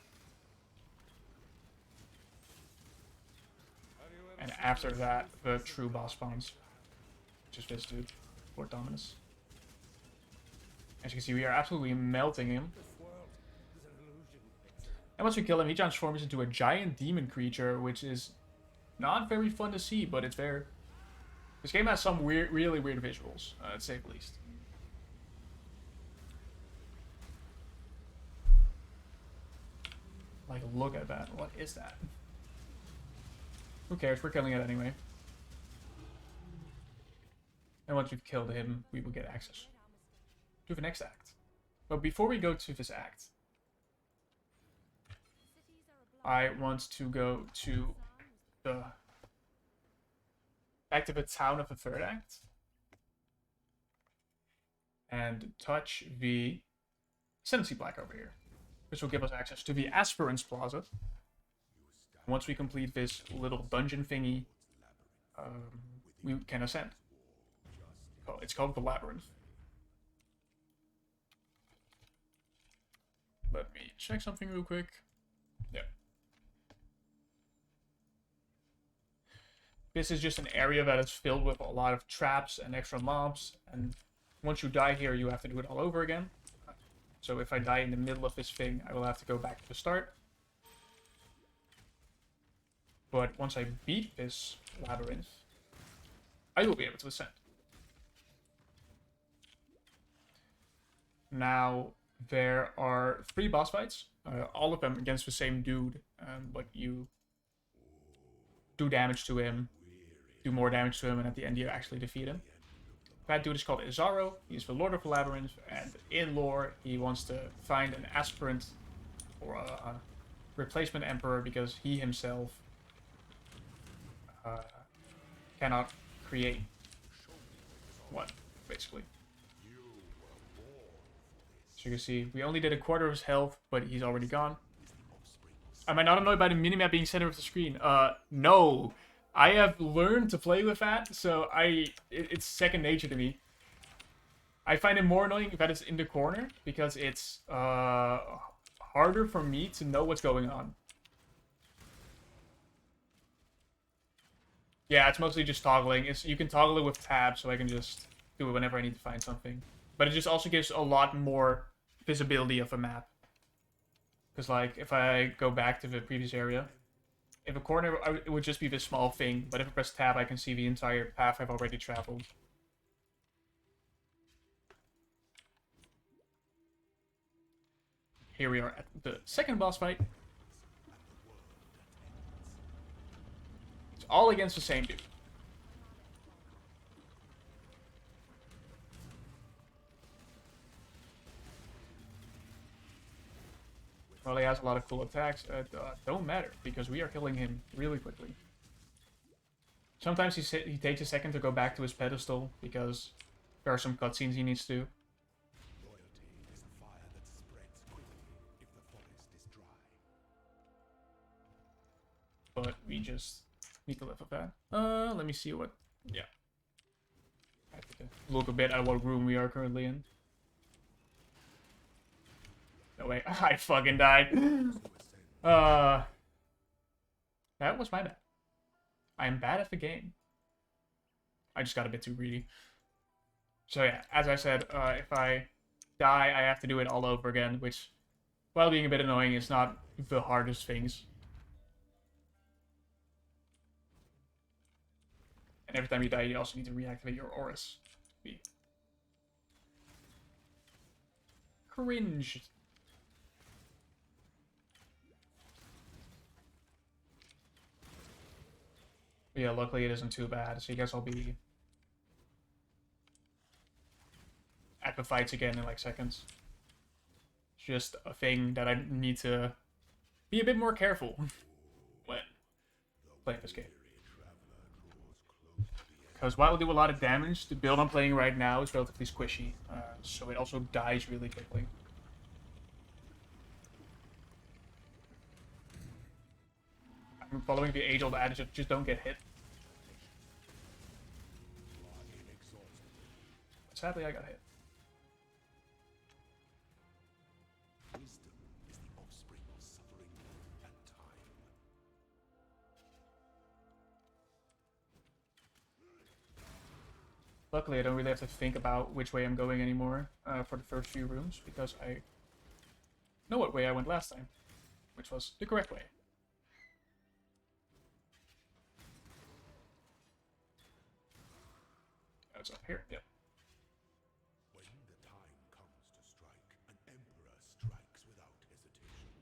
Speaker 1: And after that, the true boss spawns. Which is this dude, Lord Dominus. As you can see, we are absolutely melting him. And once we kill him, he transforms into a giant demon creature, which is not very fun to see, but it's there. This game has some weird, really weird visuals, to say the least. Like, look at that. What is that? Who cares? We're killing it anyway. And once we've killed him, we will get access to the next act. But before we go to this act, I want to go to the back to the town of the third act and touch the Ascendancy plaque over here. This will give us access to the Aspirants Plaza. Once we complete this little dungeon thingy, we can ascend. Oh, it's called the Labyrinth. Let me check something real quick. Yeah. This is just an area that is filled with a lot of traps and extra mobs, and once you die here, you have to do it all over again. So if I die in the middle of this thing, I will have to go back to the start. But once I beat this labyrinth, I will be able to ascend. Now, there are 3 boss fights, all of them against the same dude, but you do damage to him, do more damage to him, and at the end you actually defeat him. That dude is called Izaro. He's the Lord of the Labyrinth, and in lore, he wants to find an aspirant or a replacement emperor because he himself cannot create one, basically. So you can see, we only did a quarter of his health, but he's already gone. Am I not annoyed by the minimap being center of the screen? No. I have learned to play with that, so it's second nature to me. I find it more annoying that it's in the corner, because it's harder for me to know what's going on. Yeah, it's mostly just toggling. You can toggle it with tab, so I can just do it whenever I need to find something. But it just also gives a lot more visibility of a map. Because, like, if I go back to the previous area, in a corner, it would just be this small thing. But if I press tab, I can see the entire path I've already traveled. Here we are at the second boss fight. It's all against the same dude. Well, he has a lot of cool attacks that don't matter, because we are killing him really quickly. Sometimes he takes a second to go back to his pedestal, because there are some cutscenes he needs to do.
Speaker 3: Loyalty is a fire that spreads quickly if the forest is dry.
Speaker 1: But we just need to live with that. Let me see what... Yeah. I have to Look a bit at what room we are currently in. No way, I fucking died. That was my bad. I'm bad at the game. I just got a bit too greedy. So yeah, as I said, if I die, I have to do it all over again, which, while being a bit annoying, is not the hardest things. And every time you die, you also need to reactivate your auras. Cringe. But yeah, luckily it isn't too bad, so you guys will be at the fights again in like seconds. It's just a thing that I need to be a bit more careful when playing this game. Because while I do a lot of damage, the build I'm playing right now is relatively squishy, so it also dies really quickly. I'm following the age-old adage of just don't get hit. Sadly, I got hit.
Speaker 3: Wisdom is the offspring of suffering and time.
Speaker 1: Luckily, I don't really have to think about which way I'm going anymore for the first few rooms, because I know what way I went last time, which was the correct way. Oh, it's up here, yep.
Speaker 3: When the time comes to strike, an emperor strikes without hesitation.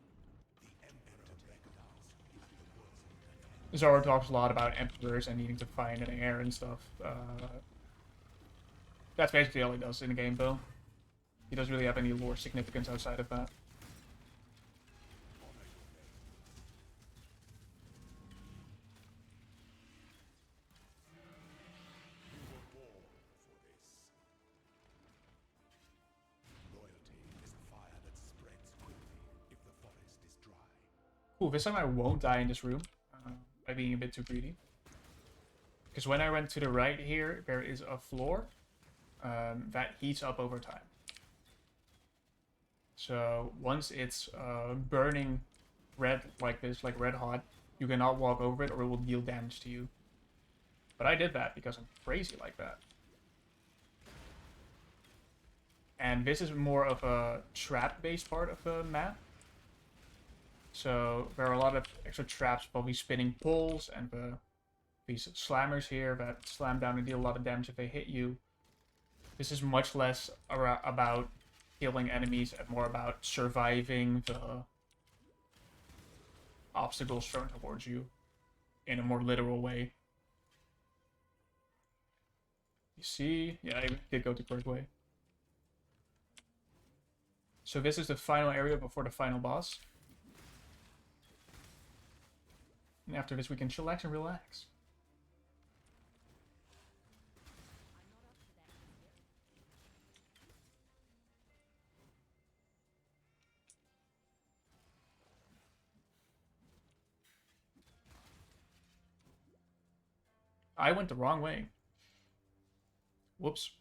Speaker 3: The emperor recognizes the worst.
Speaker 1: Zara talks a lot about emperors and needing to find an heir and stuff. That's basically all he does in the game, though. He doesn't really have any lore significance outside of that. Cool, this time I won't die in this room by being a bit too greedy. Because when I went to the right here, there is a floor that heats up over time. So once it's burning red like this, like red hot, you cannot walk over it or it will deal damage to you. But I did that because I'm crazy like that. And this is more of a trap-based part of the map. So there are a lot of extra traps, probably spinning poles, and these slammers here that slam down and deal a lot of damage if they hit you. This is much less about killing enemies and more about surviving the obstacles thrown towards you in a more literal way. You see? Yeah, I did go the correct way. So this is the final area before the final boss. And after this we can chillax and relax. I went the wrong way. Whoops.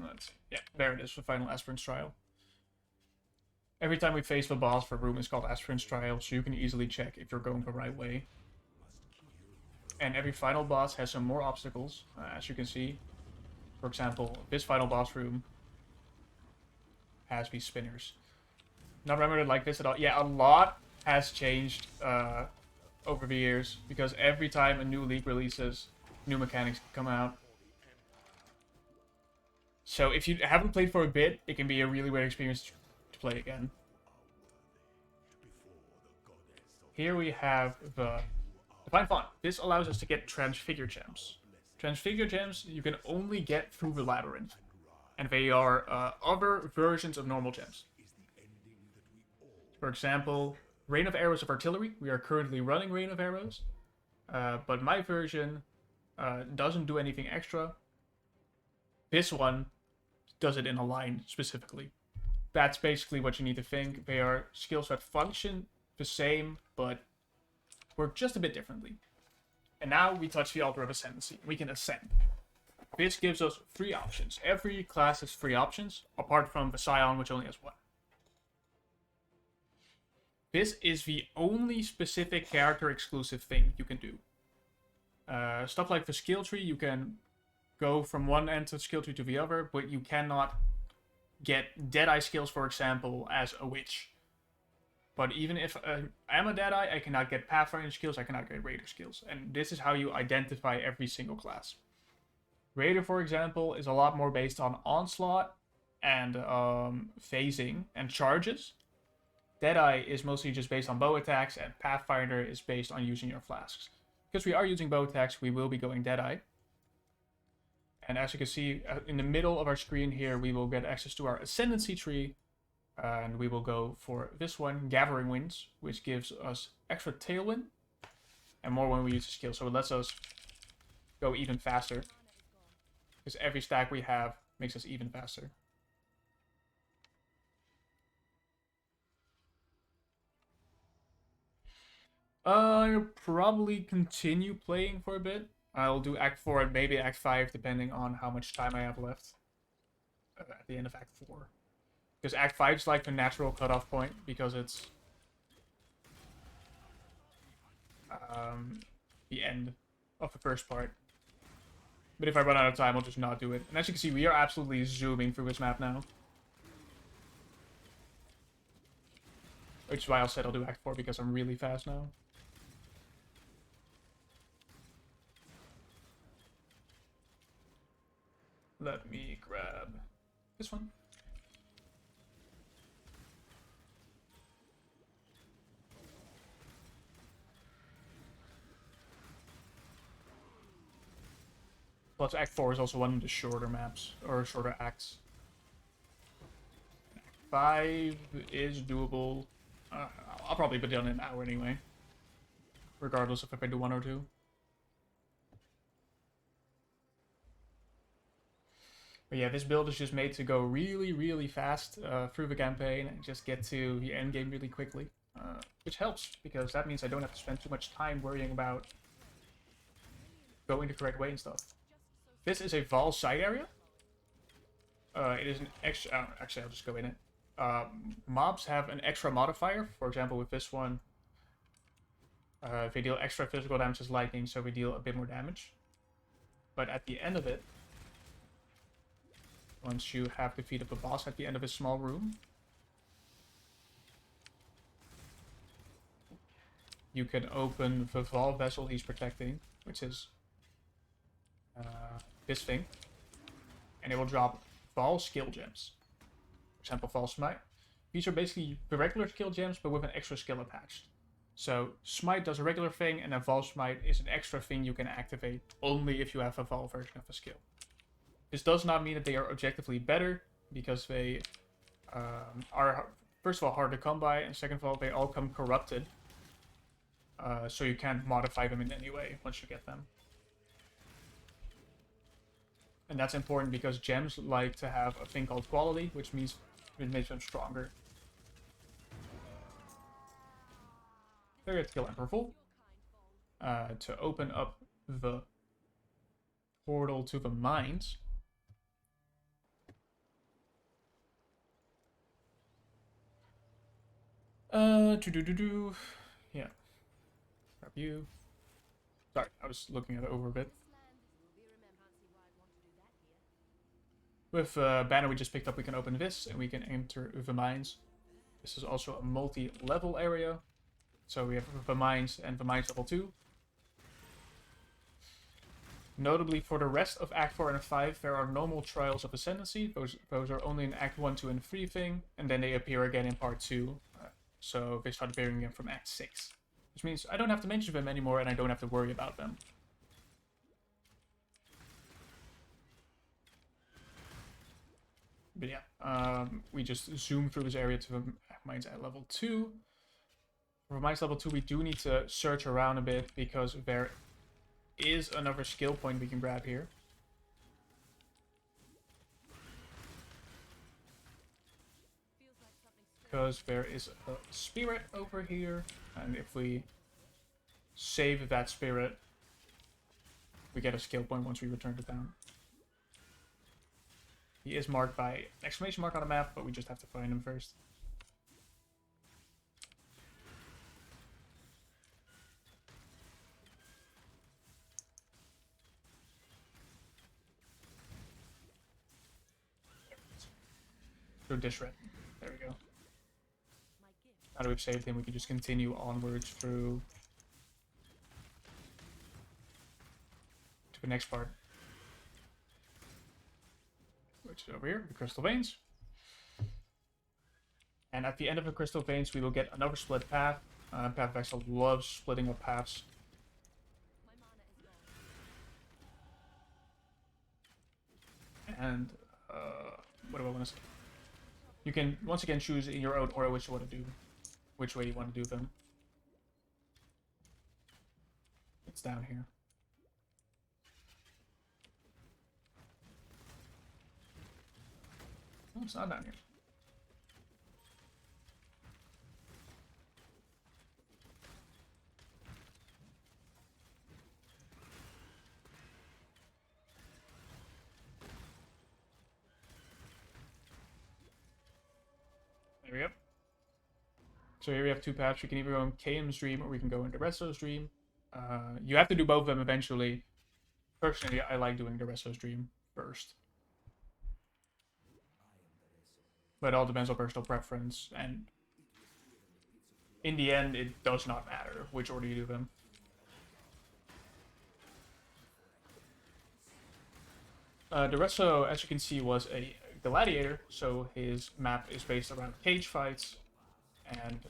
Speaker 1: Let's see. Yeah, there it is, the final Aspirant's Trial. Every time we face the boss for a room is called Aspirant's Trial, so you can easily check if you're going the right way. And every final boss has some more obstacles, as you can see. For example, this final boss room has these spinners. Not remembered like this at all. Yeah, a lot has changed over the years, because every time a new league releases, new mechanics come out. So if you haven't played for a bit, it can be a really weird experience to play again. Here we have the Divine Font. This allows us to get Transfigure Gems. Transfigure Gems you can only get through the Labyrinth. And they are other versions of normal gems. For example, Rain of Arrows of Artillery. We are currently running Rain of Arrows. But my version doesn't do anything extra. This one does it in a line specifically. that's basically what you need to think. They are skills that function the same, but work just a bit differently. And now we touch the altar of ascendancy. We can ascend. This gives us 3 options. Every class has 3 options, apart from the Scion, which only has 1. This is the only specific character exclusive thing you can do. Stuff like the skill tree, you can go from one end of the skill tree to the other, but you cannot get Deadeye skills, for example, as a witch. But even if I'm a Deadeye, I cannot get Pathfinder skills, I cannot get Raider skills. And this is how you identify every single class. Raider, for example, is a lot more based on onslaught and phasing and charges. Deadeye is mostly just based on bow attacks, and Pathfinder is based on using your flasks. Because we are using bow attacks, we will be going Deadeye. And as you can see, in the middle of our screen here, we will get access to our Ascendancy tree. And we will go for this one, Gathering Winds, which gives us extra Tailwind. And more when we use the skill, so it lets us go even faster. Because every stack we have makes us even faster. I'll probably continue playing for a bit. I'll do Act 4 and maybe Act 5, depending on how much time I have left at the end of Act 4. Because Act 5 is like the natural cutoff point, because it's the end of the first part. But if I run out of time, I'll just not do it. And as you can see, we are absolutely zooming through this map now. Which is why I said I'll do Act 4, because I'm really fast now. Let me grab this one. Plus, Act 4 is also one of the shorter maps, or shorter acts. Act 5 is doable. I'll probably be done in an hour anyway. Regardless of if I do 1 or 2. But yeah, this build is just made to go really, really fast through the campaign and just get to the end game really quickly. Which helps, because that means I don't have to spend too much time worrying about going the correct way and stuff. This is a Vol side area. It is an extra... actually, I'll just go in it. Mobs have an extra modifier. For example, with this one, they deal extra physical damage as lightning, so we deal a bit more damage. But at the end of it, once you have defeated the boss at the end of this small room, you can open the Vol vessel he's protecting, which is this thing, and it will drop Vol skill gems. For example, Vol Smite. These are basically the regular skill gems, but with an extra skill attached. So Smite does a regular thing, and then Vol Smite is an extra thing you can activate only if you have a Vol version of a skill. This does not mean that they are objectively better, because they are, first of all, hard to come by, and second of all, they all come corrupted. So you can't modify them in any way once you get them. And that's important because gems like to have a thing called quality, which means it makes them stronger. There you kill Emperor Full. To open up the portal to the mines. Yeah. Grab you. Sorry, I was looking at it over a bit. With banner we just picked up, we can open this and we can enter the mines. This is also a multi-level area. So we have the mines and the mines level 2. Notably, for the rest of Act 4 and 5, there are normal Trials of Ascendancy. Those are only an Act 1, 2, and 3 thing, and then they appear again in Part 2. So they start appearing again from Act 6. Which means I don't have to mention them anymore, and I don't have to worry about them. But yeah, we just zoom through this area to the mines at level 2. For mines level 2, we do need to search around a bit, because there is another skill point we can grab here. because there is a spirit over here, and if we save that spirit, we get a skill point once we return to town. He is marked by an exclamation mark on the map, but we just have to find him first. Through this red. There we go. Now that we've saved him, we can just continue onwards through to the next part, which is over here, the crystal veins. And at the end of the crystal veins, we will get another split path. Path of Exile loves splitting up paths. And what do I want to say? You can once again choose in your own order which you want to do, which way you want to do them. It's down here. No, it's not down here. There we go. So here we have two paths. We can either go in KM's Dream or we can go into Resto's Dream. You have to do both of them eventually. Personally, I like doing the Resto's Dream first. But it all depends on personal preference, and in the end, it does not matter which order you do them. The Resto, as you can see, was a gladiator, so his map is based around cage fights, and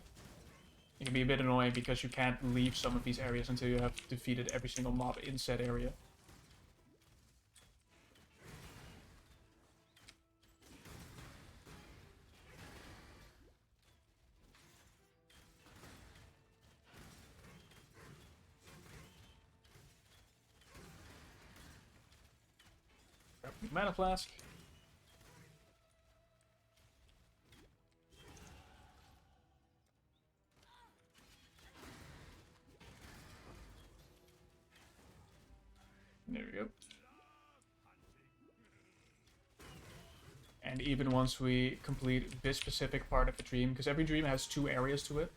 Speaker 1: it can be a bit annoying because you can't leave some of these areas until you have defeated every single mob in said area. Grab the mana flask. There we go. And even once we complete this specific part of the dream, because every dream has two areas to it,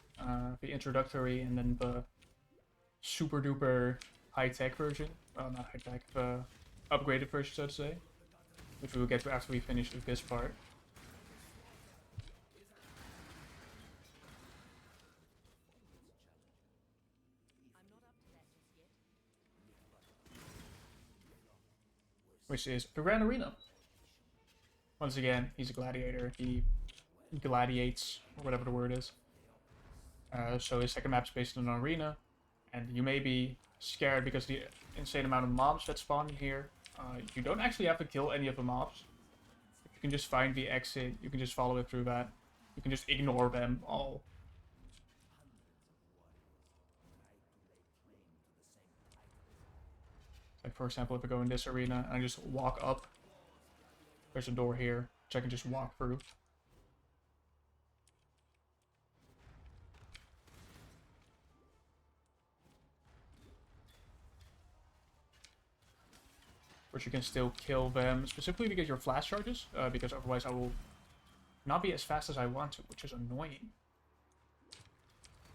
Speaker 1: the introductory and then the super duper high-tech version, well, not high-tech, the upgraded version, so to say, which we will get to after we finish with this part. Which is the Grand Arena. Once again, he's a gladiator. He gladiates, or whatever the word is. So his second map is based on an arena, and you may be scared because of the insane amount of mobs that spawn in here. You don't actually have to kill any of the mobs. You can just find the exit, you can just follow it through that. You can just ignore them all. Like for example, if I go in this arena and I just walk up, there's a door here, which I can just walk through. Which you can still kill them, specifically to get your flash charges, because otherwise I will not be as fast as I want to, which is annoying.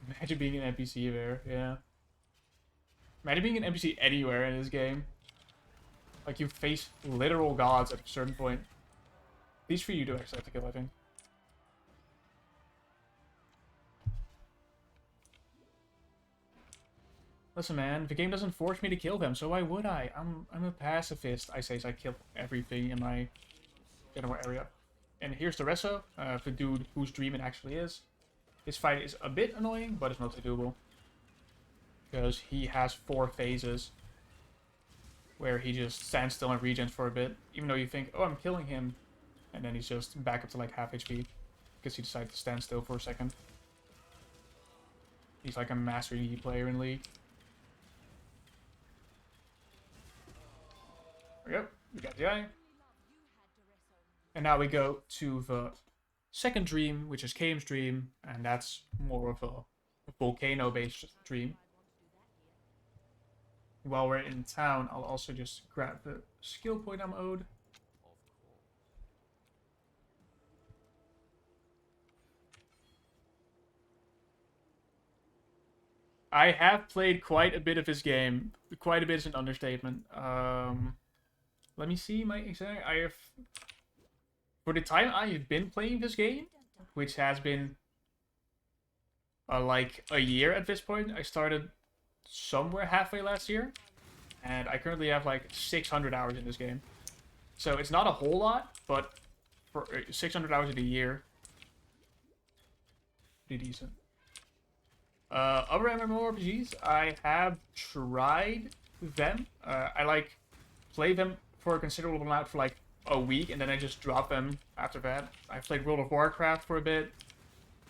Speaker 1: Imagine being an NPC there, yeah. Imagine being an NPC anywhere in this game. Like, you face literal gods at a certain point. These three you do actually have to kill, I think. Listen, man, the game doesn't force me to kill them, so why would I? I'm a pacifist, I say, as I kill everything in my general area. And here's the Resto, the dude whose dream it actually is. His fight is a bit annoying, but it's mostly doable. Because he has 4 phases where he just stands still and regens for a bit, even though you think, oh, I'm killing him, and then he's just back up to like half HP because he decided to stand still for a second. He's like a master EE player in League. There we go, we got the eye. And now we go to the second dream, which is Kaim's dream, and that's more of a volcano-based dream. While we're in town, I'll also just grab the skill point I'm owed. I have played quite a bit of this game. Quite a bit is an understatement. Let me see my exact. I have, for the time I have been playing this game, which has been like a year at this point. I started somewhere halfway last year, and I currently have like 600 hours in this game. So it's not a whole lot, but for 600 hours in a year, pretty decent. Other MMORPGs, I have tried them. I like play them for a considerable amount for like a week, and then I just drop them after that. I've played World of Warcraft for a bit.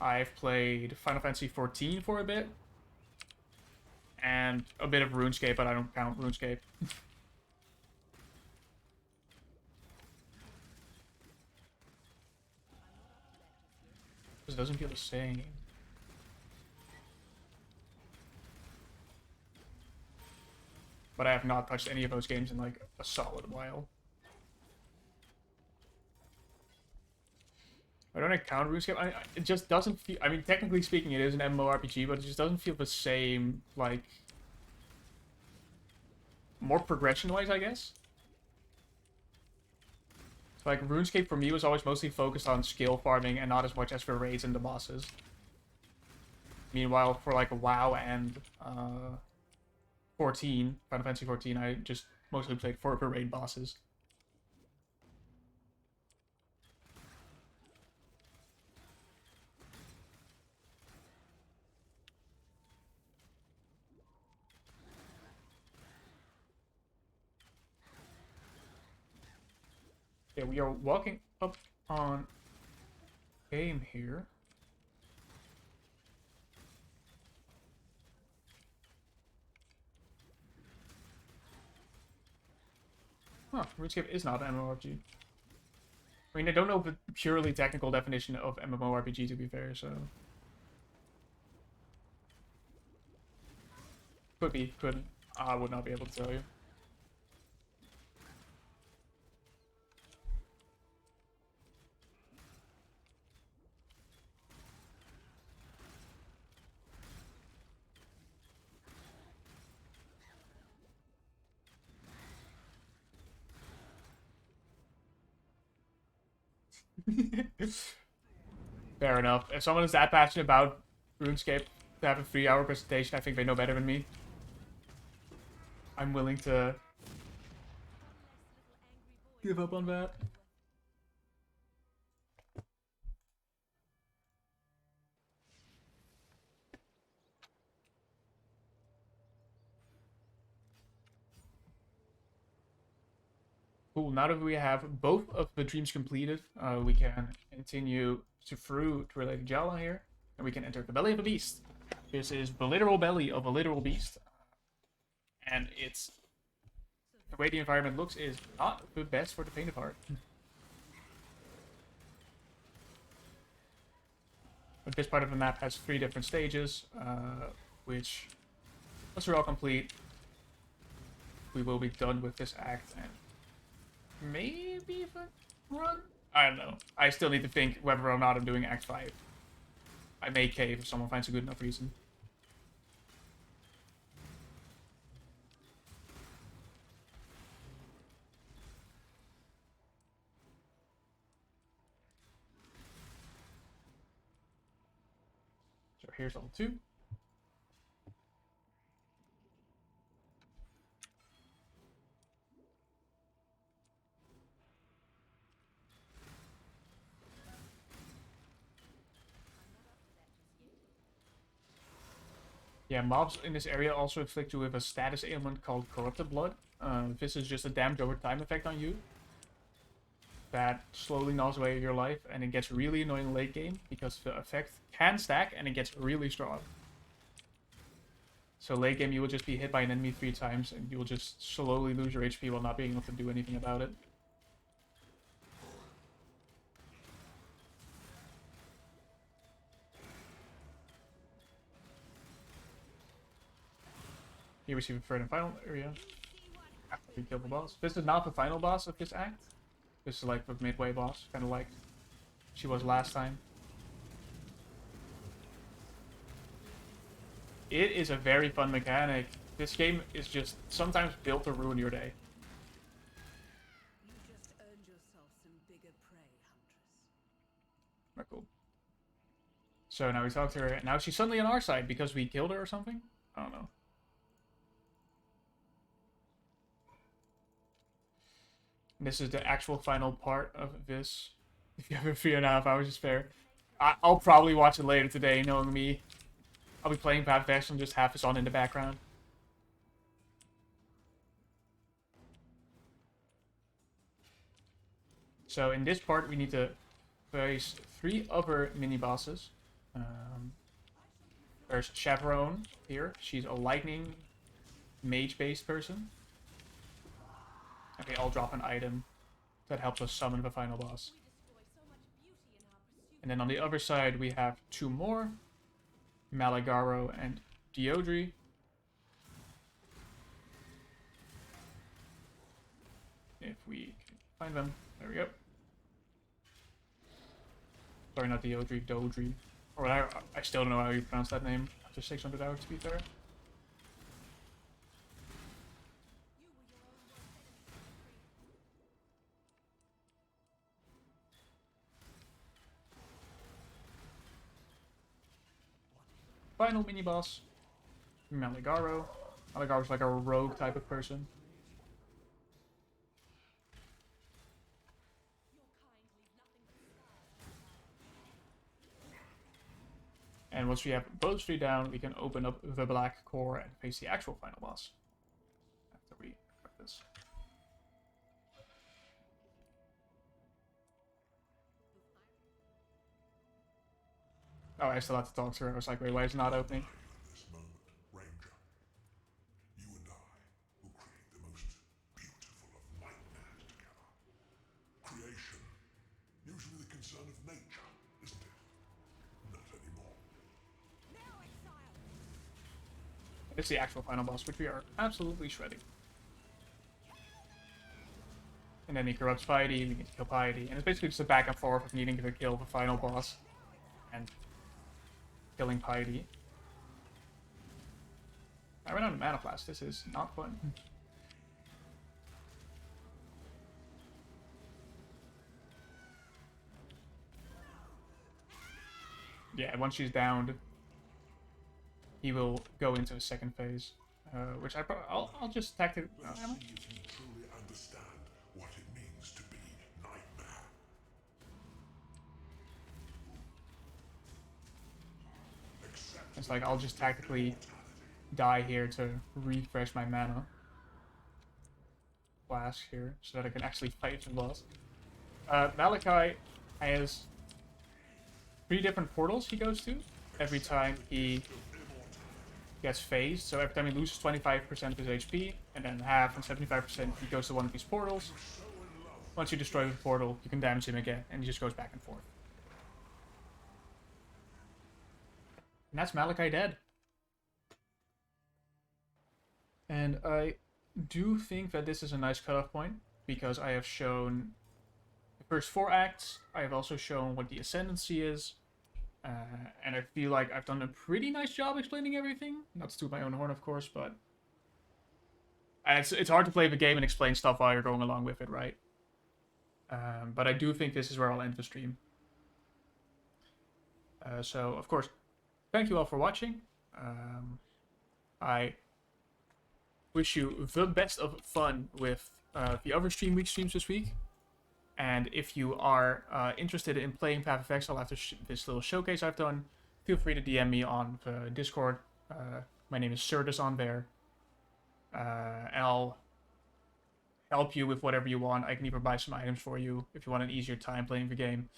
Speaker 1: I've played Final Fantasy XIV for a bit. And a bit of RuneScape, but I don't count RuneScape. This doesn't feel the same. But I have not touched any of those games in like a solid while. I don't count RuneScape. It just doesn't feel. I mean, technically speaking, it is an MMORPG, but it just doesn't feel the same. Like, more progression-wise, I guess. Like, RuneScape for me was always mostly focused on skill farming and not as much as for raids and the bosses. Meanwhile, for like WoW and 14, Final Fantasy 14, I just mostly played for raid bosses. Okay, we are walking up on game here. Huh, RuneScape is not an MMORPG. I mean, I don't know the purely technical definition of MMORPG, to be fair, so... Could be, couldn't. I would not be able to tell you. Fair enough. If someone is that passionate about RuneScape to have a 3-hour presentation, I think they know better than me. I'm willing to give up on that. Cool, now that we have both of the dreams completed, we can continue through to Related Jala here, and we can enter the belly of a beast. This is the literal belly of a literal beast. And it's... the way the environment looks is not the best for the faint of heart. But this part of the map has 3 different stages, which, once we're all complete, we will be done with this act and maybe even run? I don't know. I still need to think whether or not I'm doing Act 5. I may cave if someone finds a good enough reason. So here's level 2. Yeah, mobs in this area also inflict you with a status ailment called Corrupted Blood. This is just a damage over time effect on you that slowly gnaws away at your life, and it gets really annoying late game because the effect can stack and it gets really strong. So late game you will just be hit by an enemy 3 times and you will just slowly lose your HP while not being able to do anything about it. You receive a third and final area after you kill the boss. This is not the final boss of this act. This is like the midway boss, kind of like she was last time. It is a very fun mechanic. This game is just sometimes built to ruin your day.
Speaker 2: You just earned yourself some bigger prey, Huntress.
Speaker 1: Very cool. So now we talk to her, and now she's suddenly on our side because we killed her or something? I don't know. This is the actual final part of this. If you have a 3.5 hours to spare. I'll probably watch it later today, knowing me. I'll be playing Path of Exile and just have this on in the background. So in this part, we need to face 3 other mini-bosses. There's Chaperone here. She's a lightning mage-based person. And they all drop an item that helps us summon the final boss. And then on the other side, we have 2 more. Malagaro and Diodri. If we can find them. There we go. Sorry, not Diodri, Dodri. Or I still don't know how you pronounce that name after 600 hours, to be fair. Final mini-boss, Malagaro. Malagaro's like a rogue type of person. And once we have both 3 down, we can open up the black core and face the actual final boss. After we equip this. Oh, I still have to talk to her. I was like, wait, why is it not opening?
Speaker 3: This moment, Ranger. You and I will create the most beautiful of nightmares together. Creation. Usually the concern of nature, isn't it? Not anymore.
Speaker 1: It's the actual final boss, which we are absolutely shredding. And then he corrupts Piety, we need to kill Piety. And it's basically just a back and forth of needing to kill the final boss. And killing Piety. I ran out of mana blast. This is not fun. Yeah, once she's downed, he will go into a second phase, which I'll just tactic.
Speaker 3: See if you truly understand what it means to be nightmare.
Speaker 1: It's like I'll just tactically die here to refresh my mana flask here, so that I can actually fight the boss. Malachi has 3 different portals he goes to every time he gets phased. So every time he loses 25% of his HP, and then half and 75% he goes to one of these portals. Once you destroy the portal, you can damage him again, and he just goes back and forth. And that's Malachi dead. And I do think that this is a nice cutoff point, because I have shown the first 4 acts. I have also shown what the Ascendancy is. And I feel like I've done a pretty nice job explaining everything. Not to toot my own horn, of course, but it's hard to play the game and explain stuff while you're going along with it, right? But I do think this is where I'll end the stream. So, of course, thank you all for watching. I wish you the best of fun with the other Stream Week streams this week. And if you are interested in playing Path of Exile after this little showcase I've done, feel free to DM me on the Discord. My name is Certus on there. And I'll help you with whatever you want. I can even buy some items for you if you want an easier time playing the game.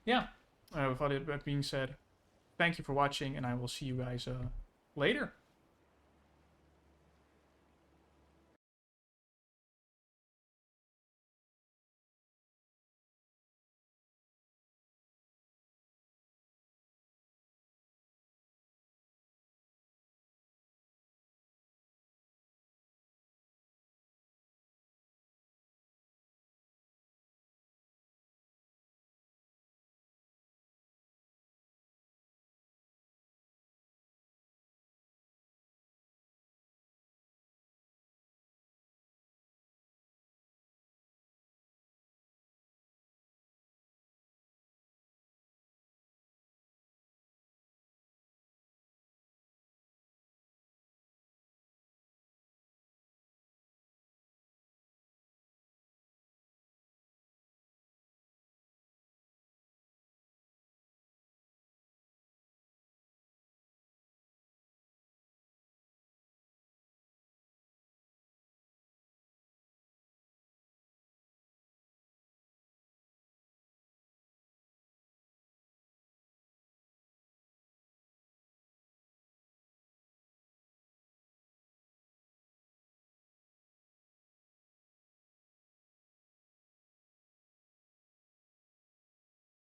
Speaker 1: Yeah, with all that being said, thank you for watching, and I will see you guys later.